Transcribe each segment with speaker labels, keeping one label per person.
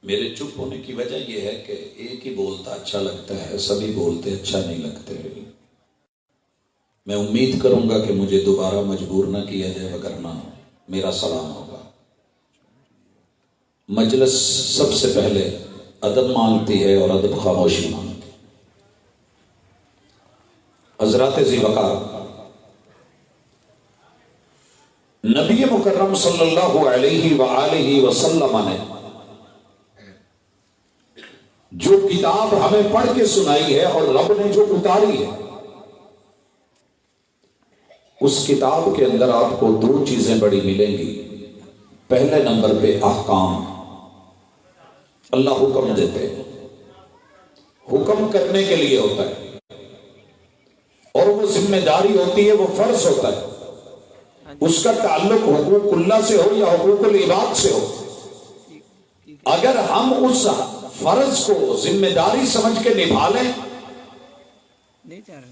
Speaker 1: میرے چپ ہونے کی وجہ یہ ہے کہ ایک ہی بولتا اچھا لگتا ہے، سبھی بولتے اچھا نہیں لگتے۔ میں امید کروں گا کہ مجھے دوبارہ مجبور نہ کیا جائے، وگرنہ میرا سلام ہوگا۔ مجلس سب سے پہلے ادب مانگتی ہے اور ادب خاموشی مانگتی ہے۔ حضرات ذی وقار، نبی مکرم صلی اللہ علیہ وآلہ وسلم نے جو کتاب ہمیں پڑھ کے سنائی ہے اور رب نے جو اتاری ہے، اس کتاب کے اندر آپ کو دو چیزیں بڑی ملیں گی۔ پہلے نمبر پہ احکام، اللہ حکم دیتے ہیں، حکم کرنے کے لیے ہوتا ہے، اور وہ ذمہ داری ہوتی ہے، وہ فرض ہوتا ہے۔ اس کا تعلق حقوق اللہ سے ہو یا حقوق العباد سے ہو، اگر ہم اس فرض کو ذمہ داری سمجھ کے نبھا لیں،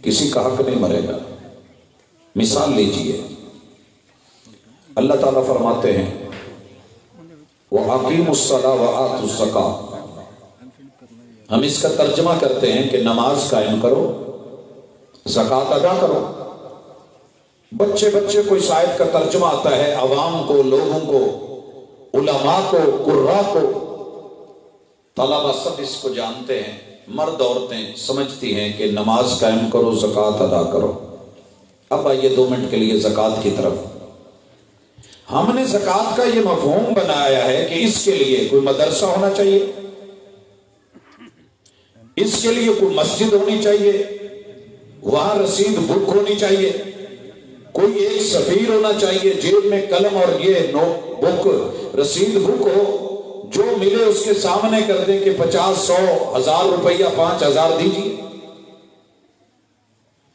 Speaker 1: کسی کا حق نہیں مرے گا۔ مثال لیجئے، اللہ تعالیٰ فرماتے ہیں وَأَقِيمُوا الصَّلَاةَ وَآتُوا الزَّكَاةَ، ہم اس کا ترجمہ کرتے ہیں کہ نماز قائم کرو، زکوٰۃ ادا کرو۔ بچے کو اس آیت کا ترجمہ آتا ہے، عوام کو، لوگوں کو، علماء کو، قراء کو، طلبہ سب اس کو جانتے ہیں، مرد عورتیں سمجھتی ہیں کہ نماز قائم کرو، زکوٰۃ ادا کرو۔ اب آئیے 2 منٹ کے لیے زکوٰۃ کی طرف۔ ہم نے زکوٰۃ کا یہ مفہوم بنایا ہے کہ اس کے لیے کوئی مدرسہ ہونا چاہیے، اس کے لیے کوئی مسجد ہونی چاہیے، وہاں رسید بک ہونی چاہیے، کوئی ایک سفیر ہونا چاہیے، جیب میں قلم اور یہ نوٹ بک رسید بک ہو، جو ملے اس کے سامنے کر دیں کہ 50 100 1000 روپیہ 5000 دیجیے۔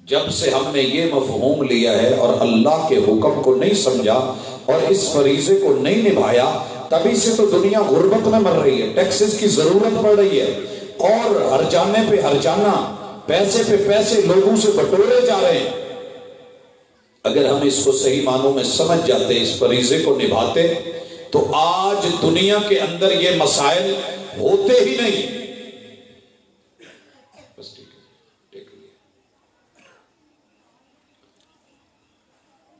Speaker 1: جب سے ہم نے یہ مفہوم لیا ہے اور اللہ کے حکم کو نہیں سمجھا اور اس فریضے کو نہیں نبھایا، تبھی سے تو دنیا غربت میں مر رہی ہے، ٹیکسز کی ضرورت پڑ رہی ہے، اور ہر جانے پہ ہر جانا، پیسے پہ پیسے لوگوں سے بٹورے جا رہے ہیں۔ اگر ہم اس کو صحیح معنوں میں سمجھ جاتے، اس فریضے کو نبھاتے، تو آج دنیا کے اندر یہ مسائل ہوتے ہی نہیں۔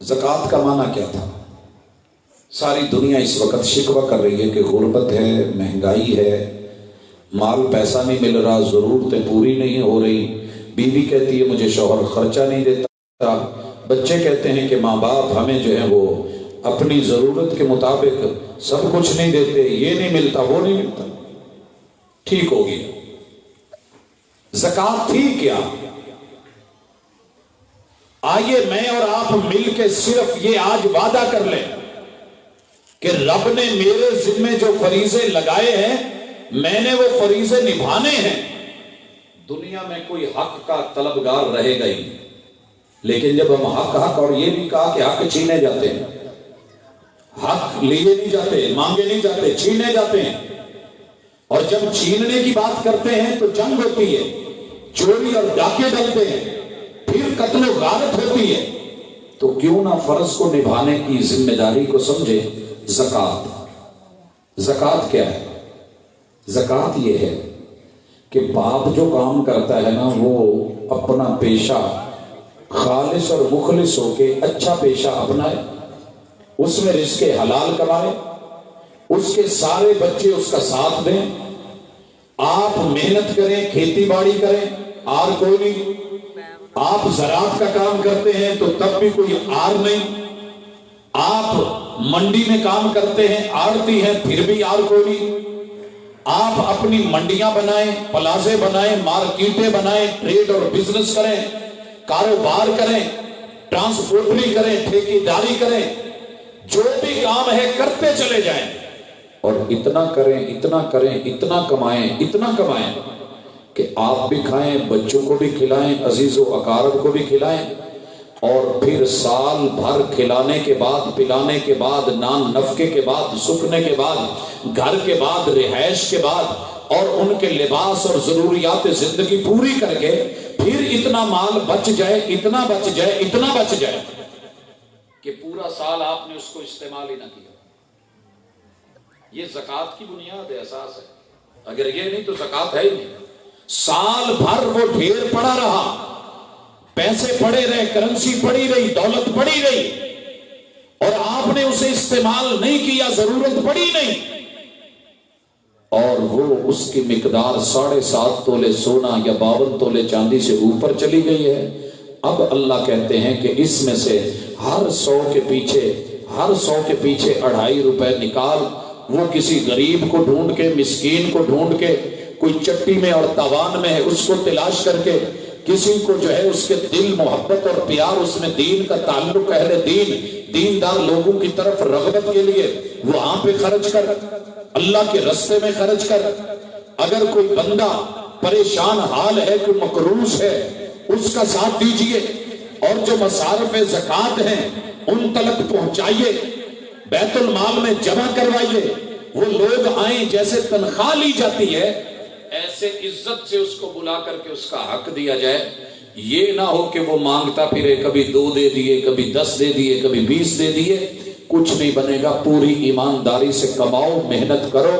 Speaker 1: زکوٰۃ کا معنی کیا تھا؟ ساری دنیا اس وقت شکوہ کر رہی ہے کہ غربت ہے، مہنگائی ہے، مال پیسہ نہیں مل رہا، ضرورتیں پوری نہیں ہو رہی، بیوی کہتی ہے مجھے شوہر خرچہ نہیں دیتا، بچے کہتے ہیں کہ ماں باپ ہمیں جو ہے وہ اپنی ضرورت کے مطابق سب کچھ نہیں دیتے، یہ نہیں ملتا، وہ نہیں ملتا۔ ٹھیک ہوگی، زکوٰۃ تھی کیا؟ آئیے میں اور آپ مل کے صرف یہ آج وعدہ کر لیں کہ رب نے میرے ذمے جو فریضے لگائے ہیں، میں نے وہ فریضے نبھانے ہیں۔ دنیا میں کوئی حق کا طلبگار رہے گا ہی، لیکن جب ہم حق اور یہ بھی کہا کہ حق چھینے جاتے ہیں، حق لیے نہیں جاتے، مانگے نہیں جاتے، چھینے جاتے ہیں، اور جب چھیننے کی بات کرتے ہیں تو جنگ ہوتی ہے، چوری اور ڈاکے ڈلتے ہیں، پھر قتل و غارت ہوتی ہے۔ تو کیوں نہ فرض کو نبھانے کی ذمہ داری کو سمجھے۔ زکوٰۃ کیا ہے؟ زکوٰۃ یہ ہے کہ باپ جو کام کرتا ہے نا، وہ اپنا پیشہ خالص اور مخلص ہو کے اچھا پیشہ اپنائے، اس میں رزق حلال کمائے، اس کے سارے بچے اس کا ساتھ دیں، آپ محنت کریں، کھیتی باڑی کریں، آر کوئی نہیں، آپ زراعت کا کام کرتے ہیں تو تب بھی کوئی آر نہیں، آپ منڈی میں کام کرتے ہیں، آڑتی ہیں، پھر بھی آر کوئی نہیں، آپ اپنی منڈیاں بنائیں، پلازے بنائیں، مارکیٹیں بنائیں، ٹریڈ اور بزنس کریں، کاروبار کریں، ٹرانسپورٹری کریں، ٹھیکیداری کریں، جو بھی کام ہے کرتے چلے جائیں، اور اتنا کریں، اتنا کریں، اتنا کمائیں، اتنا کمائیں کہ آپ بھی کھائیں، بچوں کو بھی کھلائیں، عزیز و اقارب کو بھی کھلائیں، اور پھر سال بھر کھلانے کے بعد، پلانے کے بعد، نان نفقے کے بعد، سکنے کے بعد، گھر کے بعد، رہائش کے بعد، اور ان کے لباس اور ضروریات زندگی پوری کر کے پھر اتنا مال بچ جائے، اتنا بچ جائے، اتنا بچ جائے کہ پورا سال آپ نے اس کو استعمال ہی نہ کیا۔ یہ زکوٰۃ کی بنیاد ہے، اساس ہے۔ اگر یہ نہیں تو زکات ہے ہی نہیں. سال بھر وہ ڈھیر پڑا رہا، پیسے پڑے رہے، کرنسی پڑی رہی، دولت پڑی رہی، اور آپ نے اسے استعمال نہیں کیا، ضرورت پڑی نہیں، اور وہ اس کی مقدار 7.5 تولے سونا یا 52 تولے چاندی سے اوپر چلی گئی ہے. اب اللہ کہتے ہیں کہ اس میں سے ہر 100 کے پیچھے 2.5 روپے نکال. وہ کسی غریب کو ڈھونڈ کے، مسکین کو ڈھونڈ کے، کوئی چٹی میں اور تاوان میں ہے اس کو تلاش کر کے، کسی کو جو ہے اس کے دل محبت اور پیار، اس میں دین کا تعلق، اہل دین دیندار لوگوں کی طرف رغبت کے لیے وہاں پہ خرچ کر، اللہ کے رستے میں خرچ کر. اگر کوئی بندہ پریشان حال ہے، کوئی مقروض ہے، اس کا ساتھ دیجئے، اور جو مصارف زکوٰۃ ہیں ان تلک پہنچائیے، بیت المال میں جمع کروائیے. وہ لوگ آئیں، جیسے تنخواہ لی جاتی ہے ایسے عزت سے اس کو بلا کر کے اس کا حق دیا جائے. یہ نہ ہو کہ وہ مانگتا پھرے، کبھی 2 دے دیے، کبھی 10 دے دیے، کبھی 20 دے دیے. کچھ نہیں بنے گا. پوری ایمانداری سے کماؤ، محنت کرو،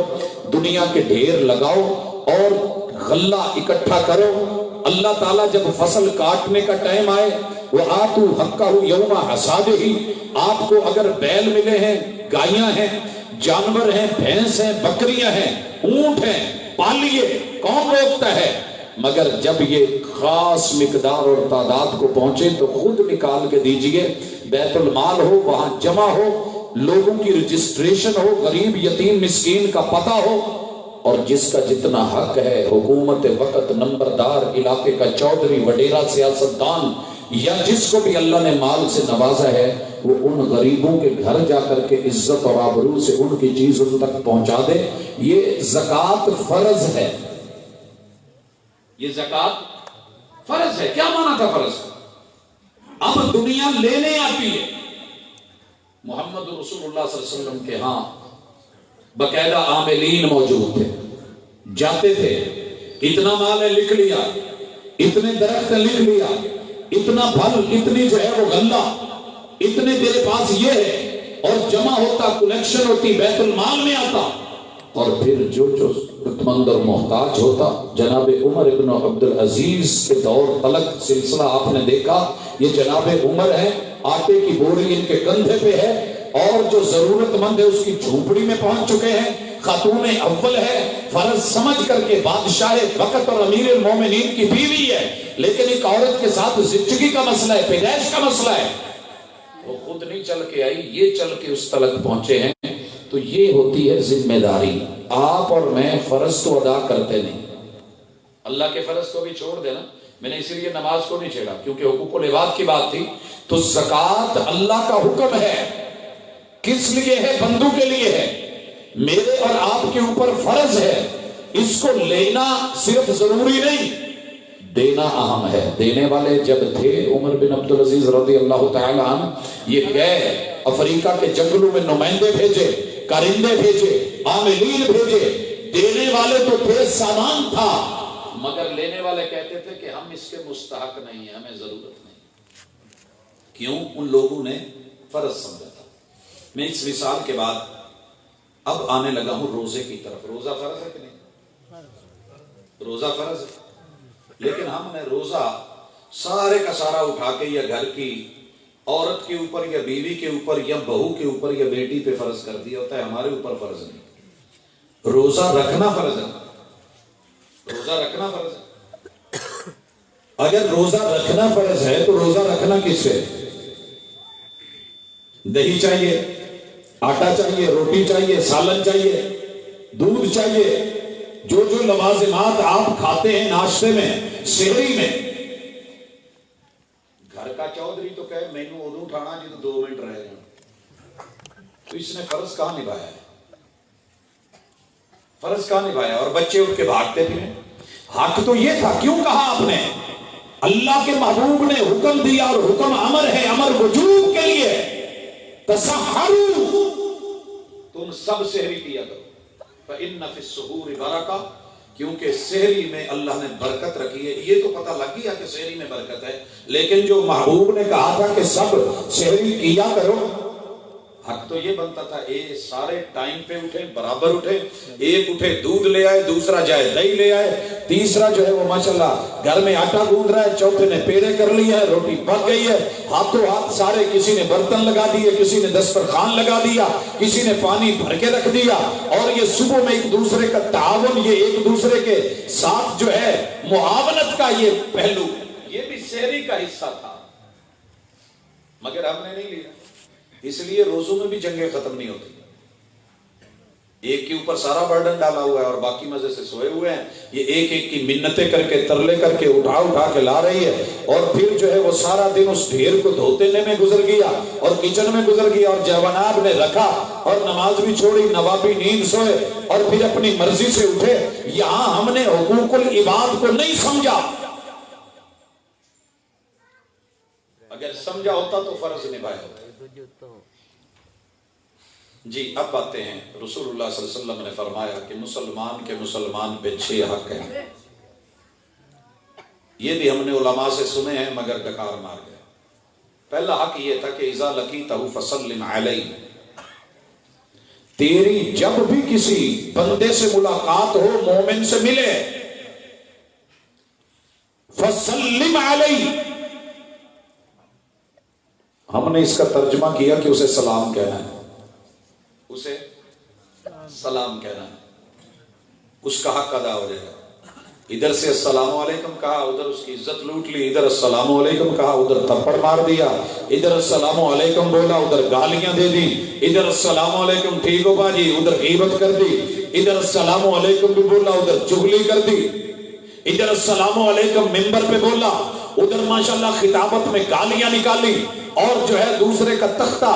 Speaker 1: دنیا کے ڈھیر لگاؤ اور غلہ اکٹھا کرو. اللہ تعالیٰ جب فصل کاٹنے کا ٹائم آئے، وَآتُوا حَقَّهُ يَوْمَ حَصَادِهِ، آپ کو اگر بیل ملے ہیں، گائیاں ہیں، جانور ہیں، بھینس ہیں، بکریاں ہیں، اونٹ ہیں، پالیے. کون روکتا ہے؟ مگر جب یہ خاص مقدار اور تعداد کو پہنچے تو خود نکال کے دیجئے. بیت المال ہو، وہاں جمع ہو، لوگوں کی رجسٹریشن ہو، غریب یتیم مسکین کا پتہ ہو، اور جس کا جتنا حق ہے، حکومت وقت، نمبردار، علاقے کا چودھری، وڈیرا، سیاستدان، یا جس کو بھی اللہ نے مال سے نوازا ہے، وہ ان غریبوں کے گھر جا کر کے عزت اور آبرو سے ان کی چیز ان تک پہنچا دے. یہ زکوٰۃ فرض ہے. یہ زکوٰۃ فرض ہے. کیا مانا تھا فرض؟ اب دنیا لینے آتی ہے. محمد رسول اللہ صلی اللہ علیہ وسلم کے ہاں باقاعدہ عاملین موجود تھے، جاتے تھے، اتنا مال ہے لکھ لیا، اتنے درخت لکھ لیا، اتنا پھل، اتنی جو ہے وہ غلہ، اتنے تیرے پاس یہ ہے، اور جمع ہوتا، کلیکشن ہوتی، بیت المال میں آتا. اور پھر جو ضرورت مند اور محتاج ہوتا، جناب عمر ابن عبدالعزیز کے دور تلک سلسلہ آپ نے دیکھا. یہ جناب عمر ہے، آٹے کی بوری ان کے کندھے پہ ہے، اور جو ضرورت مند ہے اس کی جھونپڑی میں پہنچ چکے ہیں. خاتون اول ہے، فرض سمجھ کر کے بادشاہ وقت اور امیر المومنین کی بیوی ہے، لیکن ایک عورت کے ساتھ زچگی کا مسئلہ ہے، پیدائش کا مسئلہ ہے. وہ خود نہیں چل کے آئی، یہ چل کے اس تلک پہنچے ہیں. تو یہ ہوتی ہے ذمہ داری. آپ اور میں فرض تو ادا کرتے نہیں. اللہ کے فرض کو بھی چھوڑ دینا. میں نے اسی لیے نماز کو نہیں چھیڑا، کیونکہ حقوق العباد کی بات تھی. تو زکوٰۃ اللہ کا حکم ہے. کس لیے ہے؟ بندوں کے لیے ہے. میرے اور آپ کے اوپر فرض ہے. اس کو لینا صرف ضروری نہیں، دینا اہم ہے. دینے والے جب تھے عمر بن عبدالعزیز رضی اللہ تعالی عنہ، یہ گئے افریقہ کے جنگلوں میں، نمائندے بھیجے، کارندے بھیجے، عاملین بھیجے. دینے والے تو تھے، سامان تھا، مگر لینے والے کہتے تھے کہ ہم اس کے مستحق نہیں ہیں، ہمیں ضرورت نہیں. کیوں؟ ان لوگوں نے فرض سمجھا تھا. میں اس مثال کے بعد اب آنے لگا ہوں روزے کی طرف. روزہ فرض ہے کہ نہیں؟ روزہ فرض ہے، لیکن ہم نے روزہ سارے کا سارا اٹھا کے یا گھر کی عورت کے اوپر یا بیوی کے اوپر یا بہو کے اوپر یا بیٹی پہ فرض کر دیا ہوتا ہے. ہمارے اوپر فرض نہیں. روزہ رکھنا فرض ہے. روزہ رکھنا فرض ہے. اگر روزہ رکھنا فرض ہے تو روزہ رکھنا کس سے؟ دہی چاہیے، آٹا چاہیے، روٹی چاہیے، سالن چاہیے، دودھ چاہیے. جو جو لوازمات آپ کھاتے ہیں ناشتے میں، سحری میں. گھر کا چودھری تو کہے مینو ادو اٹھانا جی تو 2 منٹ رہ جائیں. تو اس نے فرض کہاں نبھایا ہے؟ فرض کہاں نبھایا؟ اور بچے اٹھ کے بھاگتے تھے. حق تو یہ تھا. کیوں کہا آپ نے؟ اللہ کے محبوب نے حکم دیا، اور حکم امر ہے، امر وجوب کے لیے. تسحروا، تم سب سحری کیا کرو. فإن فی السحور برکہ، کیونکہ سحری میں اللہ نے برکت رکھی ہے. یہ تو پتہ لگ گیا کہ سحری میں برکت ہے، لیکن جو محبوب نے کہا تھا کہ سب سحری کیا کرو، حق تو یہ بنتا تھا سارے ٹائم پہ اٹھے، برابر اٹھے، ایک اٹھے دودھ لے آئے، دوسرا جائے دہی لے آئے، تیسرا جو ہے وہ ماشاءاللہ گھر میں آٹا گوندھ رہا ہے، چوتھے نے پیڑے کر لیا ہے، روٹی پک گئی ہے، ہاتھوں ہاتھ سارے، کسی نے برتن لگا دیے، کسی نے دسترخوان لگا دیا، کسی نے پانی بھر کے رکھ دیا، اور یہ صبح میں ایک دوسرے کا تعاون، یہ ایک دوسرے کے ساتھ جو ہے معاونت کا یہ پہلو، یہ بھی سحری کا حصہ تھا، مگر ہم نے نہیں لیا۔ اس لیے روزوں میں بھی جنگیں ختم نہیں ہوتی، ایک کے اوپر سارا برڈن ڈالا ہوا ہے اور باقی مزے سے سوئے ہوئے ہیں، یہ ایک ایک کی منتیں کر کے، ترلے کر کے، اٹھا کے لا رہی ہے، اور پھر جو ہے وہ سارا دن اس ڈھیر کو دھوتے میں گزر گیا اور کچن میں گزر گیا، اور جواناب نے رکھا اور نماز بھی چھوڑی، نوابی نیند سوئے اور پھر اپنی مرضی سے اٹھے۔ یہاں ہم نے حقوق العباد کو نہیں سمجھا، اگر سمجھا ہوتا تو فرض نبھایا ہوتا۔ جی اب آتے ہیں، رسول اللہ صلی اللہ علیہ وسلم نے فرمایا کہ مسلمان کے مسلمان پہ 6 حق ہیں، یہ بھی ہم نے علماء سے سنے ہیں مگر ڈکار مار گئے۔ پہلا حق یہ تھا کہ اذا لقیتہ فسلم علیہ، تیری جب بھی کسی بندے سے ملاقات ہو، مومن سے ملے، فسلم علیہ، ہم نے اس کا ترجمہ کیا کہ اسے سلام کہنا ہے، اسے سلام کہنا ہے، اس کا حق ادا ہو جائے گا۔ ادھر سے السلام علیکم کہا، ادھر اس کی عزت لوٹ لی، ادھر السلام علیکم کہا، ادھر تھپڑ مار دیا، ادھر السلام علیکم بولا، ادھر گالیاں دے دی، ادھر السلام علیکم ٹھیک ہو باجی، ادھر غیبت کر دی، ادھر السلام علیکم بھی بولا، ادھر چغلی کر دی، ادھر السلام علیکم ممبر پہ بولا، ادھر ماشاءاللہ خطابت میں گالیاں نکالی، اور جو ہے دوسرے کا تختہ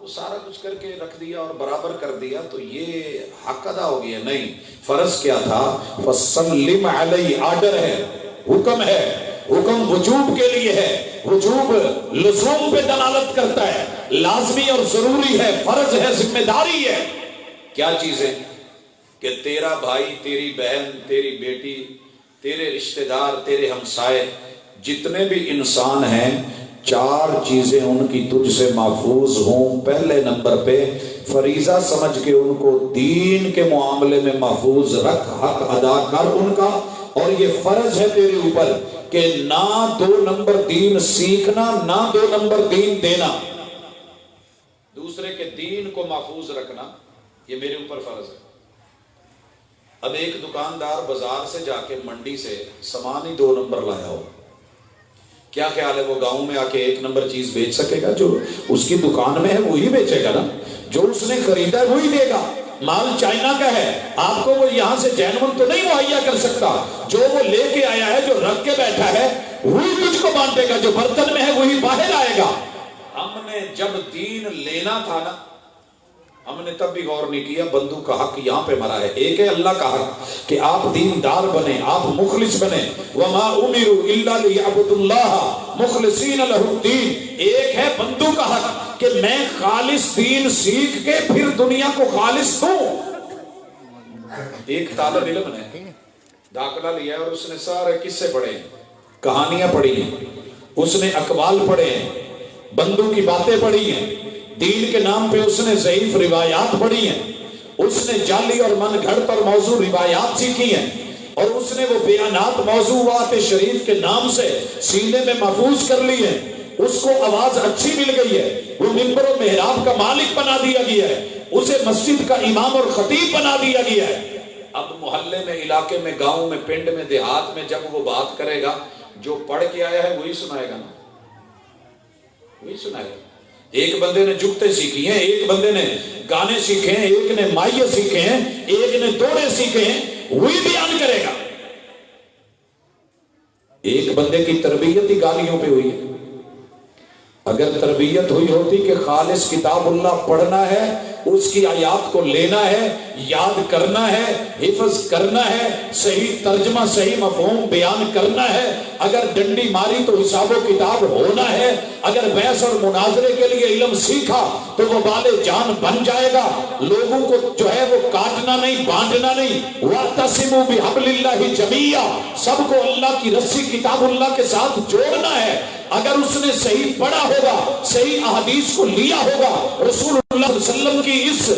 Speaker 1: وہ سارا کچھ کر کے رکھ دیا اور برابر کر دیا، تو یہ حق ادا ہو گیا؟ نہیں، فرض کیا تھا؟ فسلم علیہ، آرڈر ہے، حکم ہے، حکم وجوب کے لیے ہے، وجوب لزوم پہ دلالت کرتا ہے، لازمی اور ضروری ہے، فرض ہے، ذمہ داری ہے۔ کیا چیزیں؟ کہ تیرا بھائی، تیری بہن، تیری بیٹی، تیرے رشتہ دار، تیرے ہمسائے، جتنے بھی انسان ہیں، 4 چیزیں ان کی تجھ سے محفوظ ہوں۔ پہلے نمبر پہ فریضہ سمجھ کے ان کو دین کے معاملے میں محفوظ رکھ، حق ادا کر ان کا، اور یہ فرض ہے تیرے اوپر کہ نہ 2 نمبر دین سیکھنا، نہ 2 نمبر دین دینا، دوسرے کے دین کو محفوظ رکھنا، یہ میرے اوپر فرض ہے۔ اب ایک دکاندار بازار سے جا کے، منڈی سے سامان ہی 2 نمبر لایا ہو، کیا خیال ہے وہ گاؤں میں آ کے 1 نمبر چیز بیچ سکے گا؟ جو اس کی دکان میں ہے وہی بیچے گا نا، جو اس نے خریدا ہے وہی دے گا۔ مال چائنا کا ہے، آپ کو وہ یہاں سے جینون تو نہیں مہیا کر سکتا، جو وہ لے کے آیا ہے، جو رکھ کے بیٹھا ہے وہی تجھ کو بانٹے گا، جو برتن میں ہے وہی باہر آئے گا۔ ہم نے جب دین لینا تھا نا، ہم نے تب بھی غور نہیں کیا، بندو کا حق یہاں پہ مرا ہے۔ ایک ہے اللہ کا حق کہ آپ دیندار بنیں، آپ مخلص بنیں، وَمَا أُمِرُوا إِلَّا لِيَعْبُدُوا اللَّهَ مُخْلِصِينَ لَهُ الدِّينَ۔ ایک ہے بندو کا حق کہ میں خالص دین سیکھ کے پھر دنیا کو خالص دوں۔ ایک طالب علم نے داخلہ لیا اور اس نے سارے قصے پڑھے، کہانیاں پڑھی ہیں، اس نے اقوال پڑھے ہیں، بندوں کی باتیں پڑھی ہیں، دین کے نام پہ اس نے ضعیف روایات پڑھی ہیں، اس نے جعلی اور من گھڑت اور موضوع روایات سیکھی ہیں، اور اس نے وہ بیانات موضوعات شریف کے نام سے سینے میں محفوظ کر لی ہیں، اس کو آواز اچھی مل گئی ہے، وہ منبر و محراب کا مالک بنا دیا گیا ہے، اسے مسجد کا امام اور خطیب بنا دیا گیا ہے۔ اب محلے میں، علاقے میں، گاؤں میں، پنڈ میں، دیہات میں جب وہ بات کرے گا، جو پڑھ کے آیا ہے وہی سنائے گا نا، وہی سنائے گا۔ ایک بندے نے جگتے سیکھی ہیں، ایک بندے نے گانے سیکھے ہیں، ایک نے مائے سیکھے ہیں، ایک نے دوڑے سیکھے ہیں، وہی بیان کرے گا۔ ایک بندے کی تربیت ہی گالیوں پہ ہوئی ہے۔ اگر تربیت ہوئی ہوتی کہ خالص کتاب اللہ پڑھنا ہے، اس کی آیات کو لینا ہے، یاد کرنا ہے، حفظ کرنا ہے، صحیح ترجمہ، صحیح مفہوم بیان کرنا ہے، اگر ڈنڈی ماری تو حساب و کتاب ہونا ہے، اگر بحث اور مناظرے کے لیے علم سیکھا تو وہ بالے جان بن جائے گا. لوگوں کو جو ہے وہ کاٹنا نہیں, بانٹنا نہیں. وَاعْتَصِمُوا بِحَبْلِ اللَّهِ جَمِيعًا, سب کو اللہ کی رسی کتاب اللہ کے ساتھ جوڑنا ہے. اگر اس نے صحیح پڑھا ہوگا, صحیح احادیث کو لیا ہوگا, رسول اللہ صلی اللہ علیہ وسلم کی اس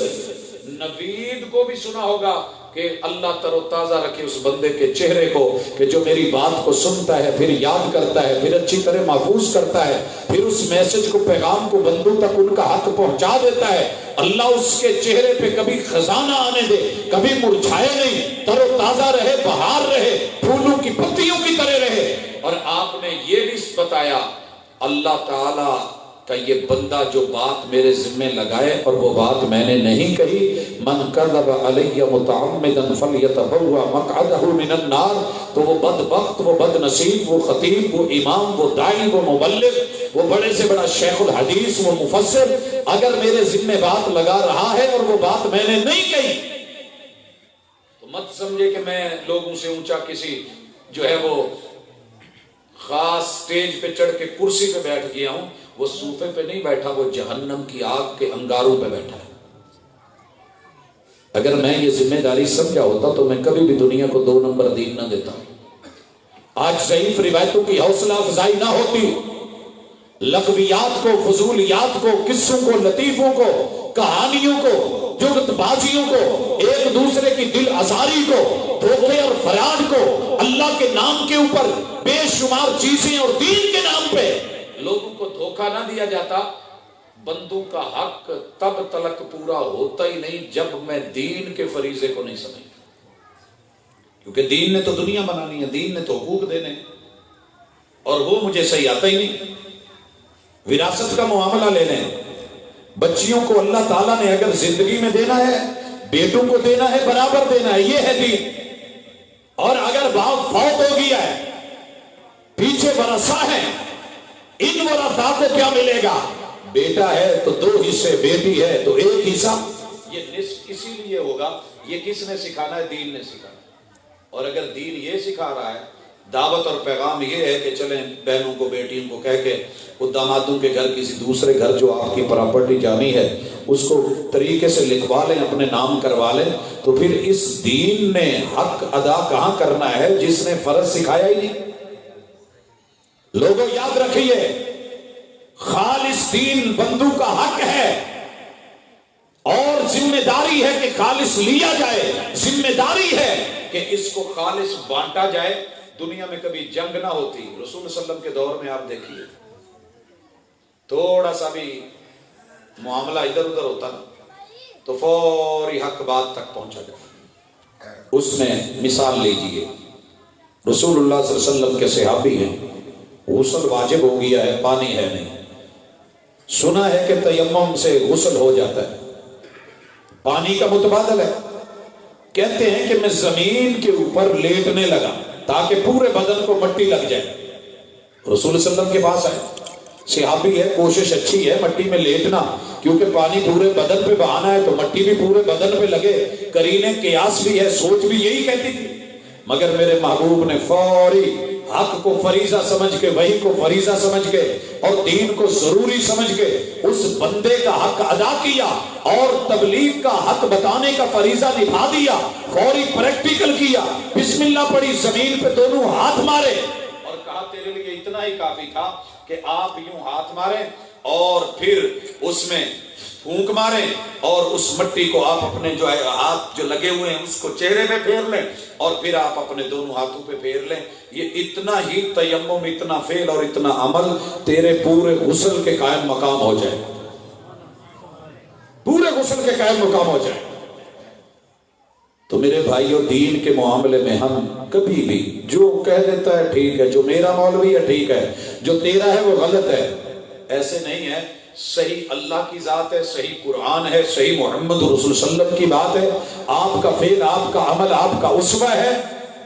Speaker 1: نوید کو بھی سنا ہوگا کہ اللہ تر و تازہ رکھے اس بندے کے چہرے کو کہ جو میری بات کو سنتا ہے, پھر یاد کرتا ہے, پھر اچھی طرح محفوظ کرتا ہے, پھر اس میسج کو, پیغام کو بندوں تک ان کا حق پہنچا دیتا ہے. اللہ اس کے چہرے پہ کبھی خزانہ آنے دے, کبھی مرجھائے نہیں, تر و تازہ رہے, بہار رہے, پھولوں کی پتیوں کی طرح رہے. اور آپ نے یہ بھی بتایا اللہ تعالی کا یہ بندہ جو بات میرے ذمہ لگائے اور وہ بات میں نے نہیں کہی, من کذب علی متعمدا فلیتبوأ مقعدہ من النار, تو وہ بدبخت, وہ بد نصیب, وہ خطیب, وہ امام, وہ داعی, وہ مبلغ, وہ بڑے سے بڑا شیخ الحدیث, وہ مفسر, اگر میرے ذمہ بات لگا رہا ہے اور وہ بات میں نے نہیں کہی تو مت سمجھے کہ میں لوگوں سے اونچا کسی جو ہے وہ خاص سٹیج پہ چڑھ کے کرسی پہ بیٹھ گیا ہوں. وہ صوفے پہ نہیں بیٹھا, وہ جہنم کی آگ کے انگاروں پہ بیٹھا ہے. اگر میں یہ ذمہ داری سمجھا ہوتا تو میں کبھی بھی دنیا کو 2 نمبر دین نہ دیتا. آج ضعیف روایتوں کی حوصلہ افزائی نہ ہوتی, لغویات کو, فضولیات کو, قصوں کو, لطیفوں کو, کہانیوں کو, جگت بازیوں کو, ایک دوسرے کی دل آزاری کو, دھوکے اور فریاد کو, اللہ کے نام کے اوپر بے شمار چیزیں اور دین کے نام پہ لوگوں کو دھوکہ نہ دیا جاتا. بندوں کا حق تب تلک پورا ہوتا ہی نہیں جب میں دین کے فریضے کو نہیں سمجھتا, کیونکہ دین نے تو دنیا بنانی ہے, دین نے تو حقوق دینے, اور وہ مجھے صحیح آتا ہی نہیں. وراثت کا معاملہ لے لیں, بچیوں کو اللہ تعالیٰ نے اگر زندگی میں دینا ہے, بیٹوں کو دینا ہے, برابر دینا ہے, یہ ہے دین. اور اگر باپ فوت ہو گیا ہے, پیچھے ورثہ ہے, ان ورثہ کو کیا ملے گا؟ بیٹا ہے تو 2 حصے, بیٹی ہے تو 1 حصہ. یہ نصف اسی لیے ہوگا, یہ کس نے سکھانا ہے؟ دین نے سکھانا. اور اگر دین یہ سکھا رہا ہے, دعوت اور پیغام یہ ہے کہ چلیں بہنوں کو, بیٹیوں کو کہہ کے وہ دامادوں کے گھر, کسی دوسرے گھر جو آپ کی پراپرٹی جانی ہے اس کو طریقے سے لکھوا لیں, اپنے نام کروا لیں, تو پھر اس دین نے حق ادا کہاں کرنا ہے جس نے فرض سکھایا ہی نہیں. لوگوں یاد رکھیے, خالص دین بندوں کا حق ہے اور ذمہ داری ہے کہ خالص لیا جائے, ذمہ داری ہے کہ اس کو خالص بانٹا جائے. دنیا میں کبھی جنگ نہ ہوتی. رسول صلی اللہ علیہ وسلم کے دور میں آپ دیکھیے, تھوڑا سا بھی معاملہ ادھر ادھر ہوتا نا تو فوری حق بات تک پہنچا جائے. اس میں مثال لیجئے, رسول اللہ صلی اللہ علیہ وسلم کے صحابی ہیں, غسل واجب ہو گیا ہے, پانی ہے نہیں, سنا ہے کہ تیمم سے غسل ہو جاتا ہے, پانی کا متبادل ہے. کہتے ہیں کہ میں زمین کے اوپر لیٹنے لگا تاکہ پورے بدن کو مٹی لگ جائے. رسول صلی اللہ علیہ وسلم کے پاس آئے, صحابی ہے, کوشش اچھی ہے مٹی میں لیٹنا, کیونکہ پانی پورے بدن پہ بہانا ہے تو مٹی بھی پورے بدن پہ لگے. قرینے قیاس بھی ہے, سوچ بھی یہی کہتی تھی, مگر میرے محبوب نے فوری حق کو فریضہ سمجھ کے, وحی کو فریضہ سمجھ کے اور دین کو ضروری سمجھ کے اس بندے کا حق ادا کیا اور تبلیغ کا حق بتانے کا فریضہ نبھا دیا. فوری پریکٹیکل کیا, بسم اللہ پڑھی, زمین پہ دونوں ہاتھ مارے اور کہا تیرے لیے اتنا ہی کافی تھا کہ آپ یوں ہاتھ ماریں اور پھر اس میں پھونک ماریں اور اس مٹی کو آپ اپنے جو ہے ہاتھ جو لگے ہوئے ہیں اس کو چہرے پہ پھیر لیں اور پھر آپ اپنے دونوں ہاتھوں پہ پھیر لیں. یہ اتنا ہی تیمم, اتنا فعل اور اتنا عمل تیرے پورے غسل کے قائم مقام ہو جائے, پورے غسل کے قائم مقام ہو جائے. تو میرے بھائیوں, دین کے معاملے میں ہم کبھی بھی جو کہہ دیتا ہے ٹھیک ہے, جو میرا مولوی ہے ٹھیک ہے, جو تیرا ہے وہ غلط ہے, ایسے نہیں ہے. صحیح اللہ کی ذات ہے, صحیح قرآن ہے, صحیح محمد رسول صلی اللہ علیہ وسلم کی بات ہے, آپ کا فعل, آپ کا عمل, آپ کا اسوہ ہے.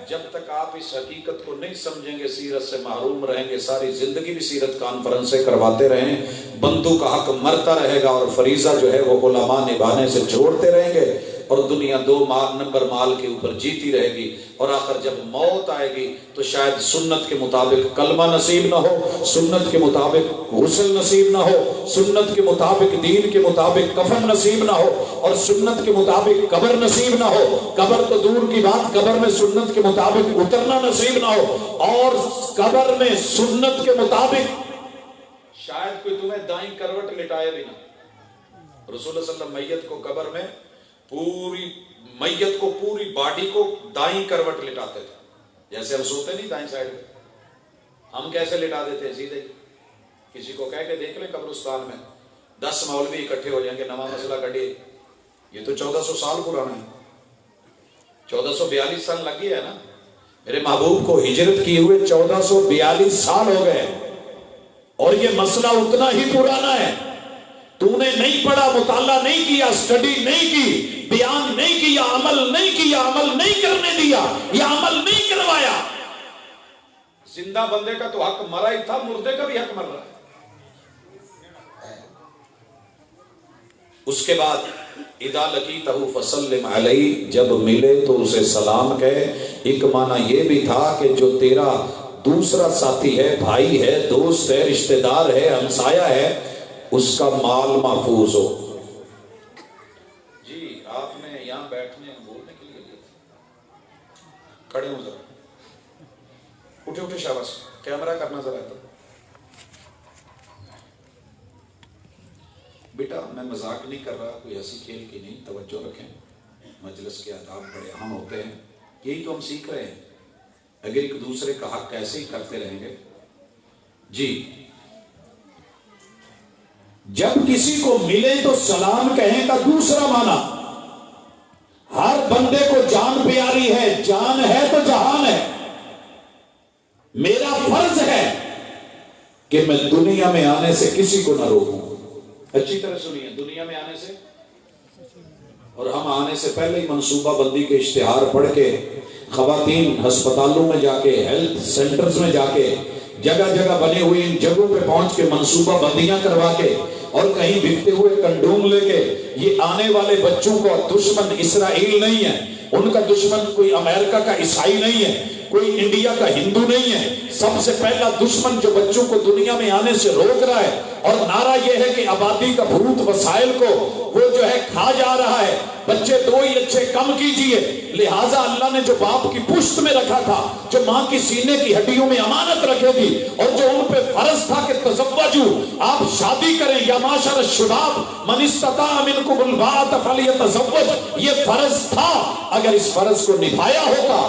Speaker 1: جب تک آپ اس حقیقت کو نہیں سمجھیں گے سیرت سے محروم رہیں گے. ساری زندگی بھی سیرت کانفرنسیں کرواتے رہیں, بندوں کا حق مرتا رہے گا اور فریضہ جو ہے وہ علماء نبھانے سے چھوڑتے رہیں گے. اور دنیا 2 نمبر مال کے اوپر جیتی رہے گی، اور آخر جب موت آئے گی تو شاید سنت کے مطابق کلمہ نصیب نہ ہو، سنت کے مطابق غسل نصیب نہ ہو، سنت کے مطابق دین کے مطابق کفن نصیب نہ ہو، اور سنت کے مطابق قبر نصیب نہ ہو، قبر تو دور کی بات، قبر میں سنت کے مطابق اترنا نصیب نہ ہو، اور قبر میں سنت کے مطابق شاید کوئی تمہیں دائیں کروٹ لٹائے بھی نہ۔ رسول اللہ صلی اللہ علیہ وسلم میت کو قبر میں پوری باڈی کو دائیں کروٹ لٹاتے تھے، جیسے ہم سوتے نہیں دائیں سائڈ پہ، ہم کیسے لٹا دیتے ہیں سیدھے؟ کسی کو کہہ کے دیکھ لیں قبرستان میں 10 مولوی اکٹھے ہو جائیں گے، نواں مسئلہ کڈیے، یہ تو 1400 سال پرانا ہے، 1442 سال لگ گیا ہے نا، میرے محبوب کو ہجرت کیے ہوئے 1442 سال ہو گئے، اور یہ مسئلہ اتنا ہی پرانا ہے۔ تو نے نہیں پڑھا، مطالعہ نہیں کیا، اسٹڈی نہیں کی، بیان نہیں کیا، عمل نہیں کیا، عمل نہیں کرنے دیا، یا عمل نہیں کروایا۔ زندہ بندے کا تو حق مرا ہی تھا، مردے کا بھی حق مر رہا ہے۔ اس کے بعد اذا لقیتہ فسلم علیہ، جب ملے تو اسے سلام کہے۔ ایک معنی یہ بھی تھا کہ جو تیرا دوسرا ساتھی ہے، بھائی ہے، دوست ہے، رشتہ دار ہے، ہمسایہ ہے، اس کا مال محفوظ ہو۔ جی آپ نے یہاں بیٹھنے بولنے کے لیے کھڑے ہوں، ذرا اٹھے شاباش، کیمرہ کرنا ذرا تو بیٹا، میں مذاق نہیں کر رہا، کوئی ہنسی کھیل کی نہیں، توجہ رکھیں، مجلس کے آداب بڑے اہم ہوتے ہیں، یہی تو ہم سیکھ رہے ہیں۔ اگر ایک دوسرے کا حق ایسے ہی کرتے رہیں گے۔ جی جب کسی کو ملے تو سلام کہیں کا دوسرا معنی، ہر بندے کو جان پیاری ہے، جان ہے تو جہان ہے۔ میرا فرض ہے کہ میں دنیا میں آنے سے کسی کو نہ روکوں۔ اچھی طرح سنیے، دنیا میں آنے سے، اور ہم آنے سے پہلے ہی منصوبہ بندی کے اشتہار پڑھ کے، خواتین ہسپتالوں میں جا کے، ہیلتھ سینٹرز میں جا کے، جگہ جگہ بنے ہوئی ان جگہوں پہ پہنچ کے منصوبہ بندیاں کروا کے، اور کہیں بکتے ہوئے کنڈوم لے کے، یہ آنے والے بچوں کو دشمن اسرائیل نہیں ہے، ان کا دشمن کوئی امریکہ کا عیسائی نہیں ہے، کوئی انڈیا کا ہندو نہیں ہے، سب سے پہلا دشمن جو بچوں کو دنیا میں آنے سے روک رہا ہے، اور نعرہ یہ ہے کہ آبادی کا بھوت وسائل کو وہ جو ہے کھا جا رہا ہے، بچے 2 ہی اچھے کم کیجئے۔ لہٰذا اللہ نے جو باپ کی پشت میں رکھا تھا، جو ماں کی سینے کی ہڈیوں میں امانت رکھے تھی، اور جو ان پہ فرض تھا کہ تزوجوا، آپ شادی کریں، یا معاشر الشباب من استطاع منکم الباءۃ فلیتزوج، یہ فرض تھا۔ اگر اس فرض کو نبھایا ہوتا،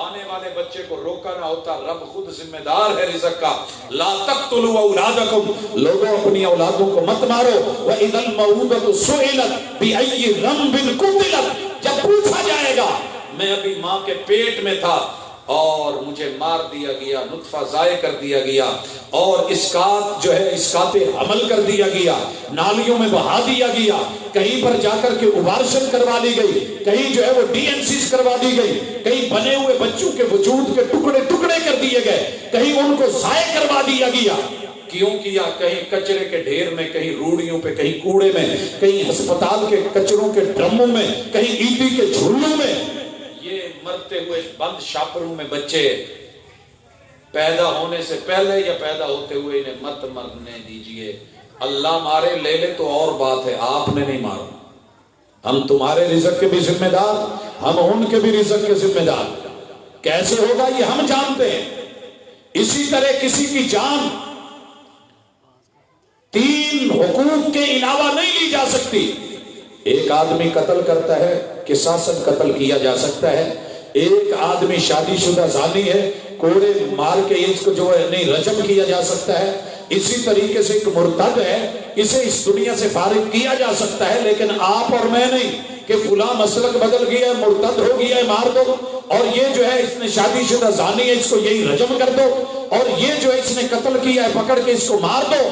Speaker 1: آنے والے بچے کو روکا نہ ہوتا۔ رب خود ذمہ دار ہے رزق کا۔ لا تقتلوا اولادکم، لوگوں اپنی اولادوں کو مت مارو۔ وَإِذَا الْمَوْءُودَةُ سُئِلَتْ بِأَيِّ ذَنبٍ قُتِلَتْ، جب پوچھا جائے گا، میں ابھی ماں کے پیٹ میں تھا اور مجھے مار دیا گیا، نطفہ ضائع کر دیا گیا، اور اسقاط جو ہے اسقاط حمل کر دیا گیا، نالیوں میں بہا دیا گیا، کہیں پر جا کر کے ابارشن کروا لی گئی، کہیں جو ہے وہ ڈی این سیز کروا دی گئی، کہیں بنے ہوئے بچوں کے وجود کے ٹکڑے ٹکڑے کر دیے گئے، کہیں ان کو ضائع کروا دیا گیا۔ کیوں کیا؟ کہیں کچرے کے ڈھیر میں، کہیں روڑیوں پہ، کہیں کوڑے میں، کہیں ہسپتال کے کچروں کے ڈرموں میں، کہیں اینٹی کے جھولوں میں۔ یہ مرتے ہوئے بند شاپروں میں بچے پیدا ہونے سے پہلے یا پیدا ہوتے ہوئے انہیں مت مرنے دیجئے۔ اللہ مارے لے لے تو اور بات ہے، آپ نے نہیں مارا۔ ہم تمہارے رزق کے بھی ذمہ دار، ہم ان کے بھی رزق کے ذمہ دار۔ کیسے ہوگا یہ ہم جانتے ہیں۔ اسی طرح کسی کی جان 3 حقوق کے علاوہ نہیں لی جا سکتی۔ ایک آدمی قتل کرتا ہے، قصاصاً قتل کیا جا سکتا ہے۔ ایک آدمی شادی شدہ زانی ہے، کوڑے مار کے اس کو جو ہے نہیں رجم کیا جا سکتا ہے۔ اسی طریقے سے ایک مرتد ہے، اسے اس دنیا سے فارغ کیا جا سکتا ہے، لیکن آپ اور میں نہیں کہ فلاں مسلک بدل گیا ہے، مرتد ہو گیا ہے، مار دو، اور یہ جو ہے اس نے شادی شدہ زانی ہے، اس کو یہی رجم کر دو، اور یہ جو ہے اس نے قتل کیا ہے پکڑ کے اس کو مار دو۔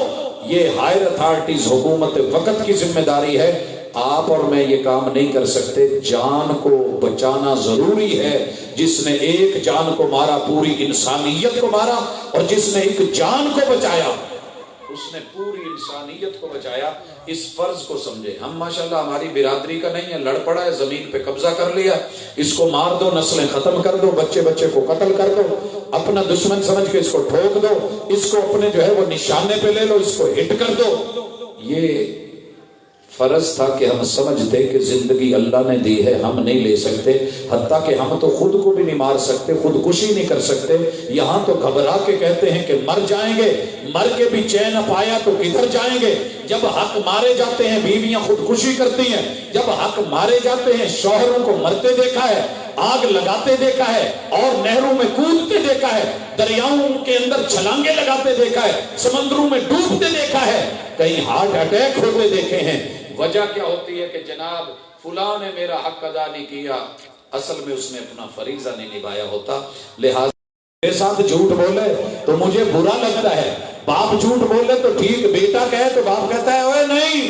Speaker 1: یہ ہائر اتھارٹیز حکومت وقت کی ذمہ داری ہے۔ آپ اور میں یہ کام نہیں کر سکتے۔ جان کو بچانا ضروری ہے۔ جس نے ایک جان کو مارا پوری انسانیت کو مارا، اور جس نے ایک جان کو بچایا اس نے پوری انسانیت کو بچایا. اس فرض کو سمجھے. ہم ماشاءاللہ ہماری برادری کا نہیں ہے, لڑ پڑا ہے, زمین پہ قبضہ کر لیا, اس کو مار دو, نسلیں ختم کر دو, بچے کو قتل کر دو, اپنا دشمن سمجھ کے اس کو ٹھوک دو, اس کو اپنے جو ہے وہ نشانے پہ لے لو, اس کو ہٹ کر دو. یہ فرض تھا کہ ہم سمجھتے کہ زندگی اللہ نے دی ہے, ہم نہیں لے سکتے, حتیٰ کہ ہم تو خود کو بھی نہیں مار سکتے, خودکشی نہیں کر سکتے. یہاں تو گھبرا کے کہتے ہیں کہ مر جائیں گے, مر کے بھی چین نہ پایا تو کدھر جائیں گے. جب حق مارے جاتے ہیں بیویاں خودکشی کرتی ہیں, جب حق مارے جاتے ہیں شوہروں کو مرتے دیکھا ہے, آگ لگاتے دیکھا ہے, اور نہروں میں کودتے دیکھا ہے, دریاؤں کے اندر چھلانگے لگاتے دیکھا ہے, سمندروں میں ڈوبتے دیکھا ہے, کہیں ہارٹ اٹیک ہوتے دیکھے ہیں. وجہ کیا ہوتی ہے کہ جناب فلاں نے میرا حق ادا نہیں کیا, اصل میں اس نے اپنا فریضہ نہیں نبھایا ہوتا. لہٰذا میرے ساتھ جھوٹ بولے تو مجھے برا لگتا ہے, باپ جھوٹ بولے تو ٹھیک, بیٹا کہے تو باپ کہتا ہے اوے نہیں,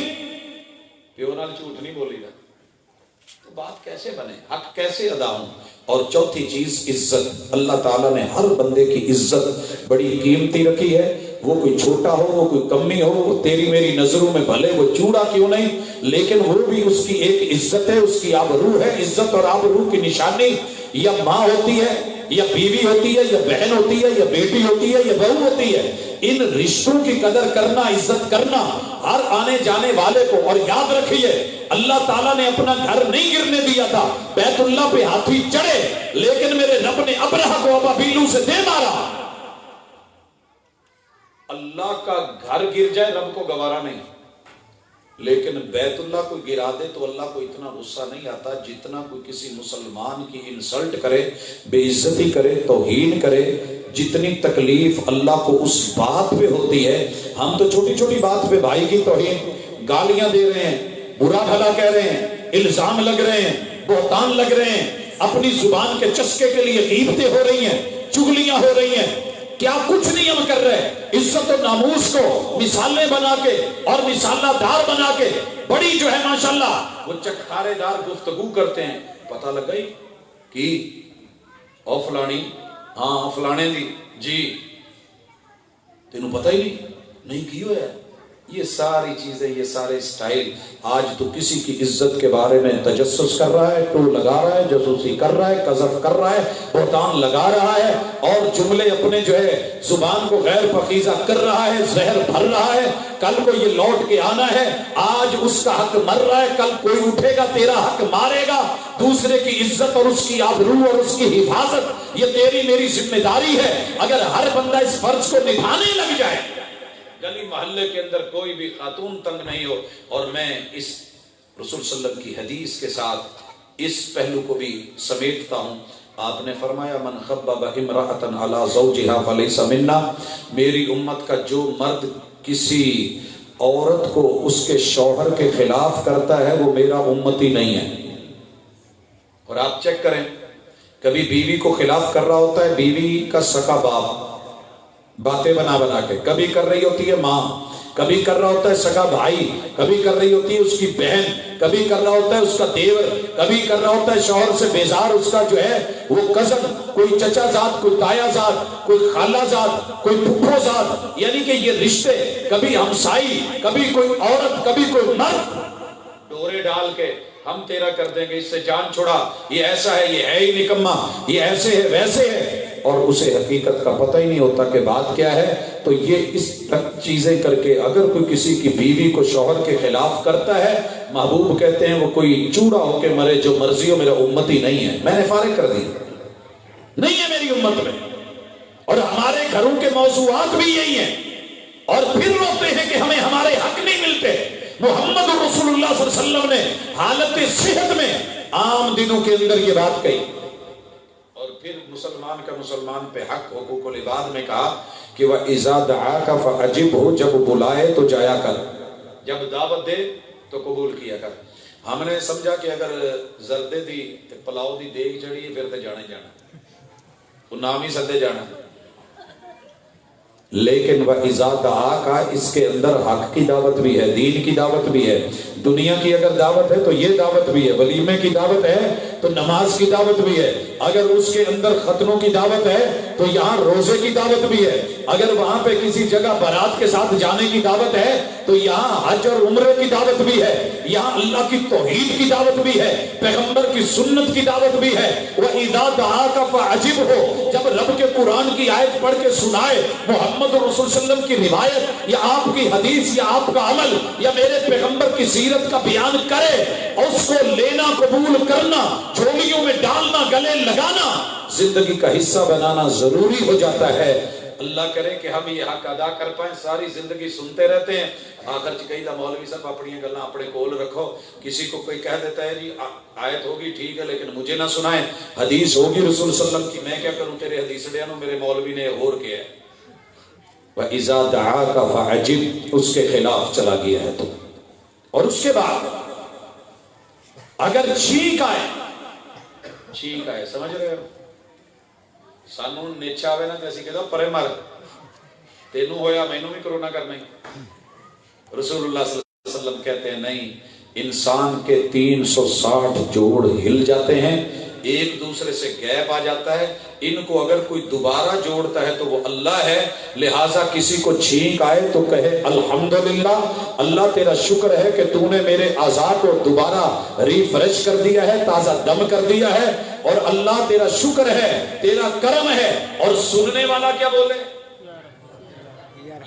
Speaker 1: پیو نال جھوٹ نہیں بولی گا. تو بات کیسے بنے, حق کیسے ادا ہوں. اور چوتھی چیز عزت. اللہ تعالیٰ نے ہر بندے کی عزت بڑی قیمتی رکھی ہے. وہ کوئی چھوٹا ہو, وہ کوئی کمی ہو, وہ تیری میری نظروں میں بھلے وہ چوڑا کیوں نہیں, لیکن وہ بھی اس کی ایک عزت ہے, اس کی آبرو ہے. عزت اور آبرو کی نشانی یا ماں ہوتی ہے, یا بیوی ہوتی ہے, یا بہن ہوتی ہے, یا بیٹی ہوتی ہے, یا بہو ہوتی ہے. ان رشتوں کی قدر کرنا, عزت کرنا ہر آنے جانے والے کو. اور یاد رکھیے اللہ تعالیٰ نے اپنا گھر نہیں گرنے دیا تھا, بیت اللہ پہ ہاتھی چڑھے, لیکن میرے رب نے ابرہہ کو ابابیلوں سے دے مارا. اللہ کا گھر گر جائے رب کو گوارا نہیں, لیکن بیت اللہ کو گرا دے تو اللہ کو اتنا غصہ نہیں آتا جتنا کوئی کسی مسلمان کی انسلٹ کرے, بے عزتی کرے, توہین کرے. جتنی تکلیف اللہ کو اس بات پہ ہوتی ہے, ہم تو چھوٹی چھوٹی بات پہ بھائی کی توہین, گالیاں دے رہے ہیں, برا بھلا کہہ رہے ہیں, الزام لگ رہے ہیں, بہتان لگ رہے ہیں, اپنی زبان کے چسکے کے لیے غیبتیں ہو رہی ہیں, چغلیاں ہو رہی ہیں. کیا کچھ نہیں ہم کر رہے, عزت و ناموس کو مثالیں بنا کے اور مثالہ دار بنا کے بڑی جو ہے ماشاءاللہ وہ چکھارے دار گفتگو کرتے ہیں. پتہ لگ گئی کہ او فلانی, ہاں فلانے دی جی, تینوں پتہ ہی نہیں کی ہوا ہے. یہ ساری چیزیں, یہ سارے سٹائل, آج تو کسی کی عزت کے بارے میں تجسس کر رہا ہے, ٹو لگا رہا ہے, جاسوسی کر رہا ہے, قذف کر رہا ہے, بہتان لگا رہا ہے, اور جملے اپنے جو ہے زبان کو غیر پاکیزہ کر رہا ہے, زہر بھر رہا ہے. کل کو یہ لوٹ کے آنا ہے, آج اس کا حق مر رہا ہے, کل کوئی اٹھے گا تیرا حق مارے گا. دوسرے کی عزت اور اس کی آبرو اور اس کی حفاظت یہ تیری میری ذمہ داری ہے. اگر ہر بندہ اس فرض کو نبھانے لگ جائے, گلی محلے کے اندر کوئی بھی خاتون تنگ نہیں ہو. اور میں اس رسول صلی اللہ علیہ وسلم کی حدیث کے ساتھ اس پہلو کو بھی سمیٹتا ہوں. آپ نے فرمایا من خبب امرأة علی زوجها فلیس منا, میری امت کا جو مرد کسی عورت کو اس کے شوہر کے خلاف کرتا ہے وہ میرا امتی نہیں ہے. اور آپ چیک کریں, کبھی بیوی کو خلاف کر رہا ہوتا ہے بیوی کا سکا باپ, باتیں بنا بنا کے, کبھی کر رہی ہوتی ہے ماں, کبھی کر رہا ہوتا ہے سگا بھائی, کبھی کر رہی ہوتی ہے اس کی بہن, کبھی کر رہا ہوتا ہے اس کا دیور, کبھی کر رہا ہوتا ہے شوہر سے بیزار اس کا جو ہے وہ کزن, کوئی چچا زاد, کوئی تایا زاد, کوئی خالہ زاد, کوئی پھپھو زاد. یعنی کہ یہ رشتے کبھی ہمسائی, کبھی کوئی عورت, کبھی کوئی مرد, ڈورے ڈال کے ہم تیرا کر دیں گے, اس سے جان چھوڑا, یہ ایسا ہے, یہ ہے ہی نکما, یہ ایسے ہے ویسے ہے, اور اسے حقیقت کا پتہ ہی نہیں ہوتا کہ بات کیا ہے. تو یہ اس چیزیں کر کے اگر کوئی کسی کی بیوی کو شوہر کے خلاف کرتا ہے, محبوب کہتے ہیں وہ کوئی چوڑا ہو کے مرے, جو مرضی ہو, میرا امتی نہیں ہے, میں نے فارغ کر دی, نہیں ہے میری امت میں. اور ہمارے گھروں کے موضوعات بھی یہی ہیں, اور پھر روتے ہیں کہ ہمیں ہمارے حق نہیں ملتے. محمد رسول اللہ صلی اللہ علیہ وسلم نے حالت صحت میں عام دنوں کے اندر یہ بات کہی. اور پھر مسلمان کا مسلمان پہ حق, حقوق العباد میں کہا کہ وَإِذَا دَعَاكَ فَأَجِبْهُ, جب بلائے تو جایا کر, جب دعوت دے تو قبول کیا کر. ہم نے سمجھا کہ اگر زردے دی پلاؤ دی دیگ چڑھی ہے پھر تے جانا ہی جانا, تو نام ہی سدے جانا. لیکن وَإِذَا دَعَاكَ اس کے اندر حق کی دعوت بھی ہے, دین کی دعوت بھی ہے, دنیا کی اگر دعوت ہے تو یہ دعوت بھی ہے, ولیمے کی دعوت ہے تو نماز کی دعوت بھی ہے, اگر اس کے اندر ختنوں کی دعوت ہے تو یہاں روزے کی دعوت بھی ہے، اگر وہاں پہ کسی جگہ بارات کے ساتھ جانے کی دعوت ہے تو یہاں حج اور عمرے کی دعوت بھی ہے، یہاں اللہ کی توحید کی دعوت بھی ہے، پیغمبر کی سنت کی دعوت بھی ہے۔ وَإِذَا دَعَاكَ فَعَجِبْهُ، جب رب کے قرآن کی آیت پڑھ کے سنائے، محمد رسول صلی اللہ علیہ وسلم کی روایت یا آپ کی حدیث یا آپ کا عمل یا میرے پیغمبر کی سیرت کا بیان کرے، اس کو لینا، قبول کرنا، جھولیوں میں ڈالنا، گلے لگانا، زندگی کا حصہ بنانا ضروری ہو جاتا ہے۔ اللہ کرے کہ ہم یہ حق ادا کر پائیں۔ ساری زندگی سنتے رہتے ہیں، آخر کہی دا مولوی صاحب اپنی گلاں اپنے کول رکھو، کسی کو کوئی کہہ دیتا ہے جی آیت ہوگی ٹھیک ہے لیکن مجھے نہ سنائیں، حدیث ہوگی رسول صلی اللہ علیہ وسلم کی، میں کیا کروں تیرے حدیث ڈیانوں، میرے مولوی نے اور کیا ہے۔ وَإِذَا دَعَاكَ فَعَجِبْ، اس کے خلاف چلا گیا ہے تو۔ اور اس کے بعد اگر چھینک آئے، سمجھ رہے ہو، سانوں نیچا آوے نا تے اسی کہدا پرے مر، تینوں ہویا مینوں بھی کرونا کرنا ہی۔ رسول اللہ صلی اللہ علیہ وسلم کہتے ہیں نہیں، انسان کے 360 جوڑ ہل جاتے ہیں، ایک دوسرے سے غائب آ جاتا ہے، ان کو اگر کوئی دوبارہ جوڑتا ہے تو وہ اللہ ہے، لہٰذا کسی کو چھینک آئے تو کہے الحمدللہ، اللہ تیرا شکر ہے کہ تو نے میرے اعضاء کو دوبارہ ریفریش کر دیا ہے، تازہ دم کر دیا ہے، اور اللہ تیرا شکر ہے، تیرا کرم ہے۔ اور سننے والا کیا بولے؟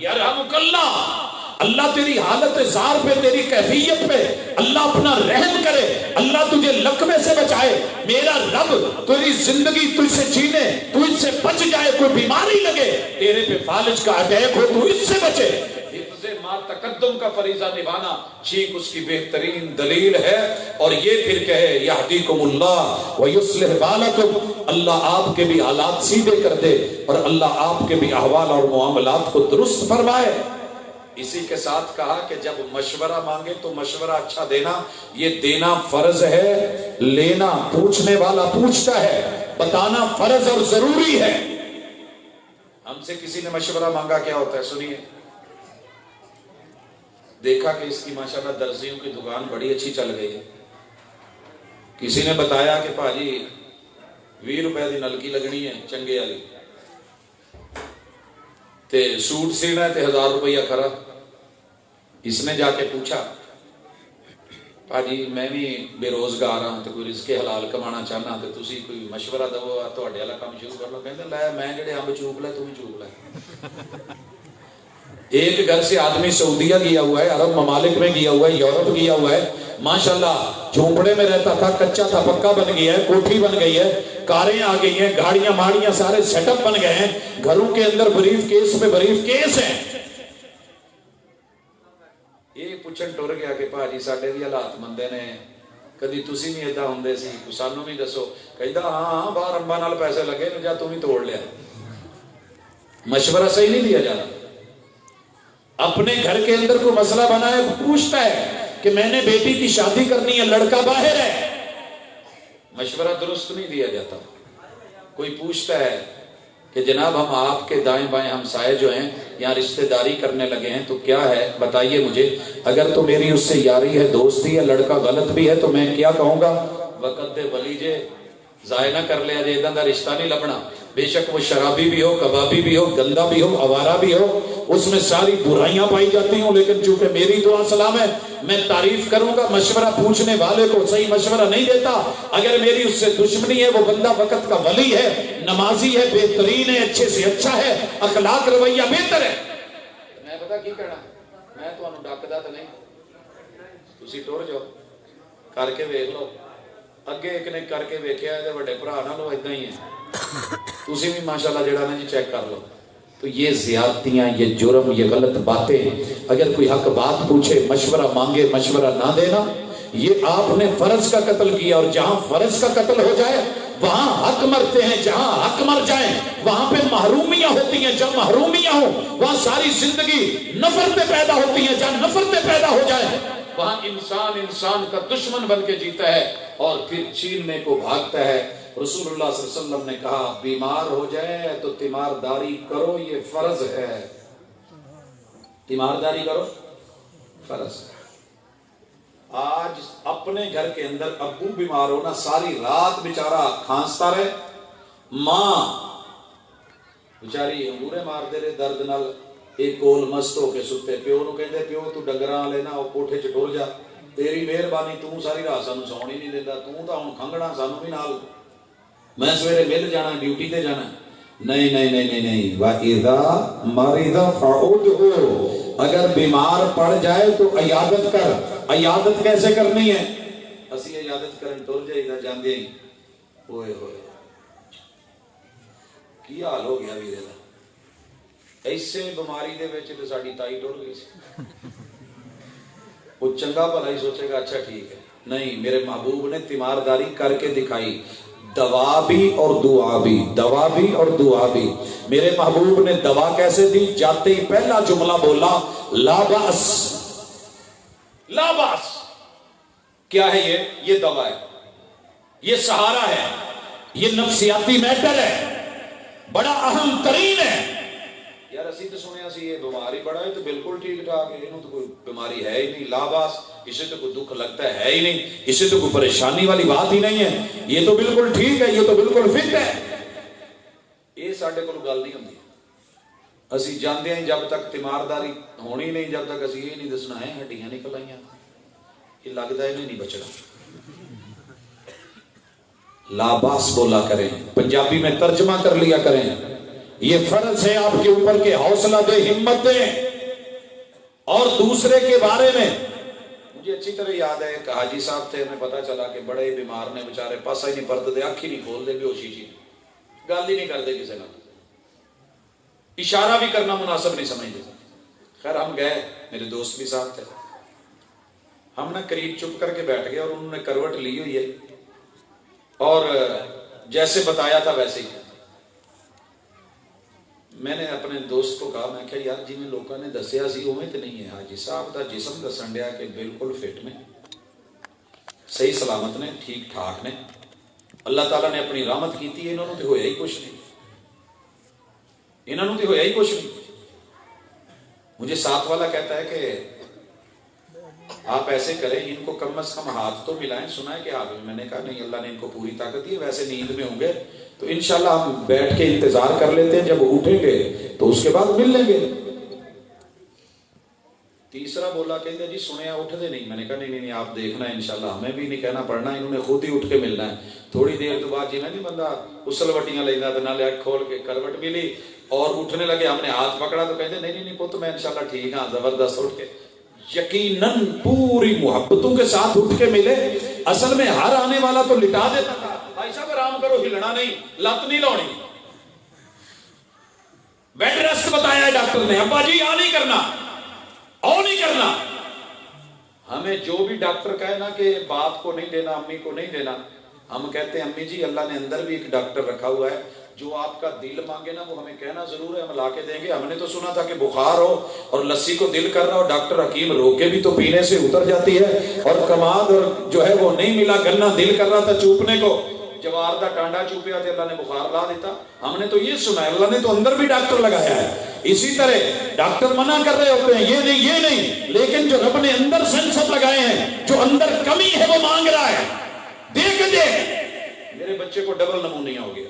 Speaker 1: یرحمک اللہ، اللہ تیری حالت زار پہ، تیری کیفیت پہ اللہ اپنا رحم کرے، اللہ تجھے لقمے سے بچائے، میرا رب تیری زندگی تجھ سے جینے، تجھ سے بچ جائے، کوئی بیماری لگے، تیرے پہ فالج کا اٹیک ہو تو اس سے بچے۔ حفظ ما تقدم کا فریضہ نبھانا چھینک اس کی بہترین دلیل ہے۔ اور یہ پھر کہے یہدیکم اللہ ویصلح بالکم، اللہ آپ کے بھی حالات سیدھے کر دے اور اللہ آپ کے بھی احوال اور معاملات کو درست فرمائے۔ اسی کے ساتھ کہا کہ جب مشورہ مانگے تو مشورہ اچھا دینا، یہ دینا فرض ہے، لینا پوچھنے والا پوچھتا ہے، بتانا فرض اور ضروری ہے۔ ہم سے کسی نے مشورہ مانگا کیا ہوتا ہے سنیے، دیکھا کہ اس کی ماشاءاللہ درزیوں کی دکان بڑی اچھی چل گئی ہے، کسی نے بتایا کہ پاجی 20 روپے دی نلکی لگنی ہے چنگے والی، تے سوٹ سینا ہے تے 1000 روپیہ کھرا۔ اس نے جا کے پوچھا پاجی میں بھی بے روزگار ہوں تے کوئی رزق حلال کمانا چاہنا تے تسی کوئی مشورہ دو، تہاڈے والا کام شروع کر لو۔ کہندے لے میں جڑے امب چوپ لے تو بھی چوپ لے۔ ایک گھر سے آدمی سعودیہ گیا ہوا ہے، عرب ممالک میں گیا ہوا ہے، یورپ گیا ہوا ہے، ماشاءاللہ جھونپڑے میں رہتا تھا، کچا تھا پکا بن گیا ہے، کوٹھی بن گئی ہے، کاریں آ گئی ہیں، گاڑیاں ماڑیاں سارے سیٹ اپ بن گئے ہیں، گھروں کے اندر بریف کیس میں بریف کیس ہیں۔ یہ پوچھن ٹر گیا کہ پاجی ساڈے بھی حالات مندے نے، کدی تسی بھی ایداں ہوندے سی، سانوں بھی دسو۔ کہدا ہاں باہر امبا نال پیسے لگے نے، جا توں بھی توڑ لیا۔ مشورہ صحیح نہیں دیا جا رہا۔ اپنے گھر کے اندر کوئی مسئلہ بنا ہے، پوچھتا ہے کہ میں نے بیٹی کی شادی کرنی ہے، لڑکا باہر ہے، مشورہ درست نہیں دیا جاتا۔ کوئی پوچھتا ہے کہ جناب ہم آپ کے دائیں بائیں ہمسائے جو ہیں یہاں رشتہ داری کرنے لگے ہیں تو کیا ہے بتائیے مجھے، اگر تو میری اس سے یاری ہے، دوستی ہے، لڑکا غلط بھی ہے تو میں کیا کہوں گا؟ وقت دے ولی جے ضائع نہ کر لیا جے، ادھا دا رشتہ نہیں لبنا، بے شک وہ شرابی بھی ہو، کبابی بھی ہو، گندا بھی ہو، آوارہ بھی ہو، اس میں ساری برائیاں پائی جاتی ہوں، لیکن چونکہ میری دعا سلام ہے میں تعریف کروں گا۔ مشورہ پوچھنے والے کو صحیح مشورہ نہیں دیتا، اگر میری اس سے دشمنی ہے، وہ بندہ وقت کا ولی ہے، نمازی ہے، بہترین ہے، اچھے سے اچھا ہے، اخلاق رویہ بہتر ہے، میں پتا کی کہنا، میں تو انہوں ڈاکدا تو نہیں، تسی ٹور جاؤ کر کے ویکھ لو، اگے ایک نے کر کے ویکھیا ہے بڑے بھرا نہ لو ادھا ہی ہے، تسی بھی ماشاءاللہ جڑا نا جی چیک کر لو۔ تو یہ زیادتیاں، یہ جرم، یہ غلط باتیں، اگر کوئی حق بات پوچھے مشورہ مانگے مشورہ نہ دینا، یہ آپ نے فرض کا قتل کیا، اور جہاں فرض کا قتل ہو جائے وہاں حق مرتے ہیں، جہاں حق مر جائیں وہاں پہ محرومیاں ہوتی ہیں، جہاں محرومیاں ہوں وہاں ساری زندگی نفرتیں پیدا ہوتی ہیں، جہاں نفرتیں پیدا ہو جائیں وہاں انسان کا دشمن بن کے جیتا ہے اور پھر چھیننے کو بھاگتا ہے۔ رسول اللہ صلی اللہ علیہ وسلم نے کہا بیمار ہو جائے تو تیمارداری کرو، یہ فرض ہے، تیمارداری کرو فرض ہے۔ آج اپنے گھر کے اندر ابو بیمار ہونا، ساری رات بیچارہ کھانستا رہے، ماں بیچاری انگورے مار دے رہے درد نال، ایک کول مست ہو کے ستے، پیو نو کہندے پیو تو ڈنگراں والے نہ کوٹھے چ ٹر جا، تیری مہربانی، تو ساری رات سانو سون ہی نہیں دیندا، تو تاں ہن کھنگنا سانو بھی نال، میں سویرے مل جانا، ڈیوٹی تے جانا۔ نہیں نہیں نہیں نہیں نہیں، وَإِذَا مَرِضَ فَعُدْهُ، اگر بیمار پڑ جائے تو عیادت کر۔ عیادت کیسے کرنی ہے؟ اسی عیادت کرن ٹر جائیدا جاندے ہی، اوئے ہوئے کی حال ہو گیا ویرے دا، ایسے بیماری دے وچ تے ساڈی تائی ٹر گئی سی۔ وہ چنگا بھلا ہی سوچے گا اچھا ٹھیک ہے، نہیں، میرے محبوب نے تیمارداری کر کے دکھائی، دوا بھی اور دعا بھی، دوا بھی اور دعا بھی۔ میرے محبوب نے دوا کیسے دی؟ جاتے ہی پہلا جملہ بولا لا باس، لا باس۔ کیا ہے یہ دوا ہے، یہ سہارا ہے، یہ نفسیاتی میٹر ہے، بڑا اہم ترین ہے۔ یار اسی تو سنیا سی یہ بیماری بڑا ہے تو بالکل ٹھیک ٹھاک ہے، انہوں تو کوئی بیماری ہے ہی نہیں، لا باس، اسے تو کوئی دکھ لگتا ہے ہی نہیں، اسے تو کوئی پریشانی والی بات ہی نہیں ہے، یہ تو بالکل ٹھیک ہے، یہ تو بالکل فٹ ہے۔ یہ ساڈے کول گل نہیں ہوندی، اسی جاندے ہیں جب تک تیمارداری ہونی نہیں، جب تک اسی یہ نہیں دسنا ہے ہڈیاں نکل آئیاں، یہ لگتا ہے نہیں بچنا۔ لا باس بولا کریں، پنجابی میں ترجمہ کر لیا کریں، یہ فرض ہے آپ کے اوپر کہ حوصلہ دے، ہمت دے۔ اور دوسرے کے بارے میں مجھے اچھی طرح یاد ہے، ایک حاجی صاحب تھے، ہمیں پتا چلا کہ بڑے بیمار نے، بیچارے پاسا ہی نہیں پرت دے، آنکھ ہی نہیں کھول دے، بے ہوشی جی، گل ہی نہیں کرتے کسی نال، اشارہ بھی کرنا مناسب نہیں سمجھتے۔ خیر ہم گئے، میرے دوست بھی ساتھ تھے، ہم نے قریب چپ کر کے بیٹھ گئے اور انہوں نے کروٹ لی ہوئی ہے اور جیسے بتایا تھا ویسے ہی۔ میں نے اپنے دوست کو کہا، میں کہا یار جی میں لوگوں نے دسیا سی اوویں تے نہیں ہے، حاجی صاحب دا جسم دسن ڈیا کہ بالکل فٹ نے، صحیح سلامت نے، ٹھیک ٹھاک نے، اللہ تعالیٰ نے اپنی رحمت کیتی ہے، انہوں نے تو ہویا ہی کچھ نہیں، انہوں نے تو ہویا ہی کچھ نہیں۔ مجھے ساتھ والا کہتا ہے کہ آپ ایسے کریں، ان کو کم از کم ہاتھ تو ملائیں، سنا ہے کہ ہاتھ میں نے کہا نہیں، اللہ نے ان کو پوری طاقت دی ہے، ویسے نیند میں ہوں گے تو انشاءاللہ ہم بیٹھ کے انتظار کر لیتے ہیں، جب اٹھیں گے تو اس کے بعد مل لیں گے۔ تیسرا بولا کہ جی سنیا اٹھ دے نہیں، میں نے کہا نہیں نہیں آپ دیکھنا ہے انشاءاللہ، ہمیں بھی نہیں کہنا پڑنا، انہوں نے خود ہی اٹھ کے ملنا ہے۔ تھوڑی دیر تو بعد جی میں نہیں بندہ اسل وٹیاں لینا تو نہ لے کھول کے کروٹ ملی اور اٹھنے لگے، ہم نے ہاتھ پکڑا تو کہتے نہیں نہیں پت میں انشاءاللہ ٹھیک ہاں، زبردست اٹھ کے یقیناً پوری محبتوں کے ساتھ اٹھ کے ملے۔ اصل میں ہر آنے والا تو لٹا دیتا تھا، بھائی صاحب آرام کرو، ہلنا نہیں، لت نہیں لونی، بیڈ ریسٹ بتایا ہے ڈاکٹر نے، ابا جی آ نہیں کرنا، او نہیں کرنا۔ ہمیں جو بھی ڈاکٹر کہے نا کہ باپ کو نہیں دینا، امی کو نہیں دینا، ہم کہتے ہیں امی جی اللہ نے اندر بھی ایک ڈاکٹر رکھا ہوا ہے، جو آپ کا دل مانگے نا وہ ہمیں کہنا ضرور ہے، ہم لا کے دیں گے۔ ہم نے تو سنا تھا کہ بخار ہو اور لسی کو دل کر رہا ہو، ڈاکٹر حکیم روکے بھی تو پینے سے اتر جاتی ہے، اور کماد اور جو ہے وہ نہیں ملا، گنا دل کر رہا تھا چوپنے کو، جوار دا ٹانڈا چوپیا تھا، اللہ نے بخار لا دیتا۔ ہم نے تو یہ سنا ہے، اللہ نے تو اندر بھی ڈاکٹر لگایا ہے۔ اسی طرح ڈاکٹر منع کر رہے ہوتے ہیں، یہ نہیں، لیکن جو رب نے اندر سینسر لگائے ہیں، جو اندر کمی ہے وہ مانگ رہا ہے، دیکھ دے۔ میرے بچے کو ڈبل نمونیا ہو گیا،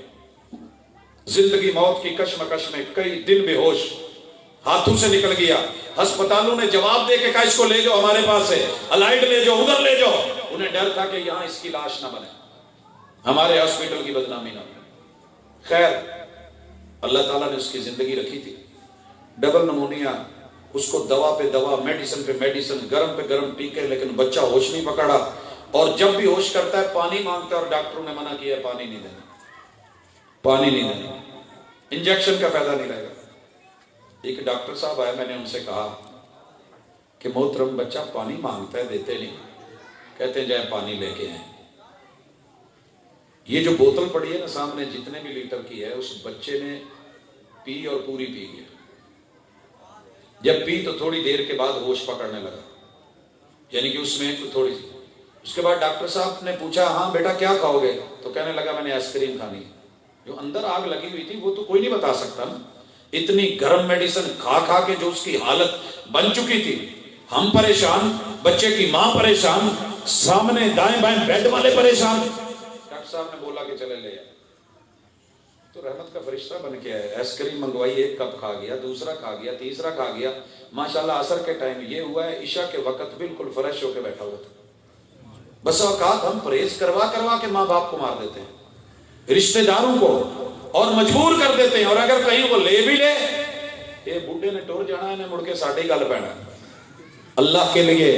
Speaker 1: زندگی موت کی کشمکش میں کئی دن بے ہوش، ہاتھوں سے نکل گیا، ہسپتالوں نے جواب دے کے کہا اس کو لے جاؤ ہمارے پاس سے، الائیڈ لے جاؤ، ادھر لے جاؤ، انہیں ڈر تھا کہ یہاں اس کی لاش نہ بنے، ہمارے ہاسپٹل کی بدنامی نہ بنے۔ خیر اللہ تعالیٰ نے اس کی زندگی رکھی تھی، ڈبل نمونیا، اس کو دوا پہ دوا، میڈیسن پہ میڈیسن، گرم پہ گرم ٹیکے، لیکن بچہ ہوش نہیں پکڑا، اور جب بھی ہوش کرتا ہے پانی مانگتا ہے، اور ڈاکٹروں نے منع کیا ہے پانی نہیں دینا، پانی نہیں دینا، انجیکشن کا فائدہ نہیں رہے گا۔ ایک ڈاکٹر صاحب آئے، میں نے ان سے کہا کہ محترم بچہ پانی مانگتا ہے دیتے نہیں، کہتے ہیں جائیں پانی لے کے آئیں۔ یہ جو بوتل پڑی ہے نا سامنے جتنے بھی لیٹر کی ہے، اس بچے نے پی اور پوری پی گیا، جب پی تو تھوڑی دیر کے بعد ہوش پکڑنے لگا، یعنی کہ اس میں تھوڑی سی۔ اس کے بعد ڈاکٹر صاحب نے پوچھا ہاں بیٹا کیا کھاؤ گے، تو کہنے لگا میں نے آئس کریم کھانی ہے۔ جو اندر آگ لگی ہوئی تھی وہ تو کوئی نہیں بتا سکتا نا، اتنی گرم میڈیسن کھا کھا کے جو اس کی حالت بن چکی تھی، ہم پریشان، بچے کی ماں پریشان، سامنے دائیں بائیں بیڈ والے پریشان. ڈاکٹر صاحب نے بولا کہ چلے لے آئے تو رحمت کا فرشتہ بن کے آئے. ایس کریم منگوائی، ایک کپ کھا گیا، دوسرا کھا گیا، تیسرا کھا گیا. ماشاءاللہ عصر کے ٹائم یہ ہوا ہے، عشاء کے وقت بالکل فریش ہو کے بیٹھا ہوا تھا. بس اوقات ہم پرہیز کروا کروا کے ماں باپ کو مار دیتے ہیں، رشتہ داروں کو، اور مجبور کر دیتے ہیں. اور اگر کہیں وہ لے بھی لے، یہ بوڑھے نے ٹور جانا ہے، مڑ کے ساڑھی گل پینا. اللہ کے لیے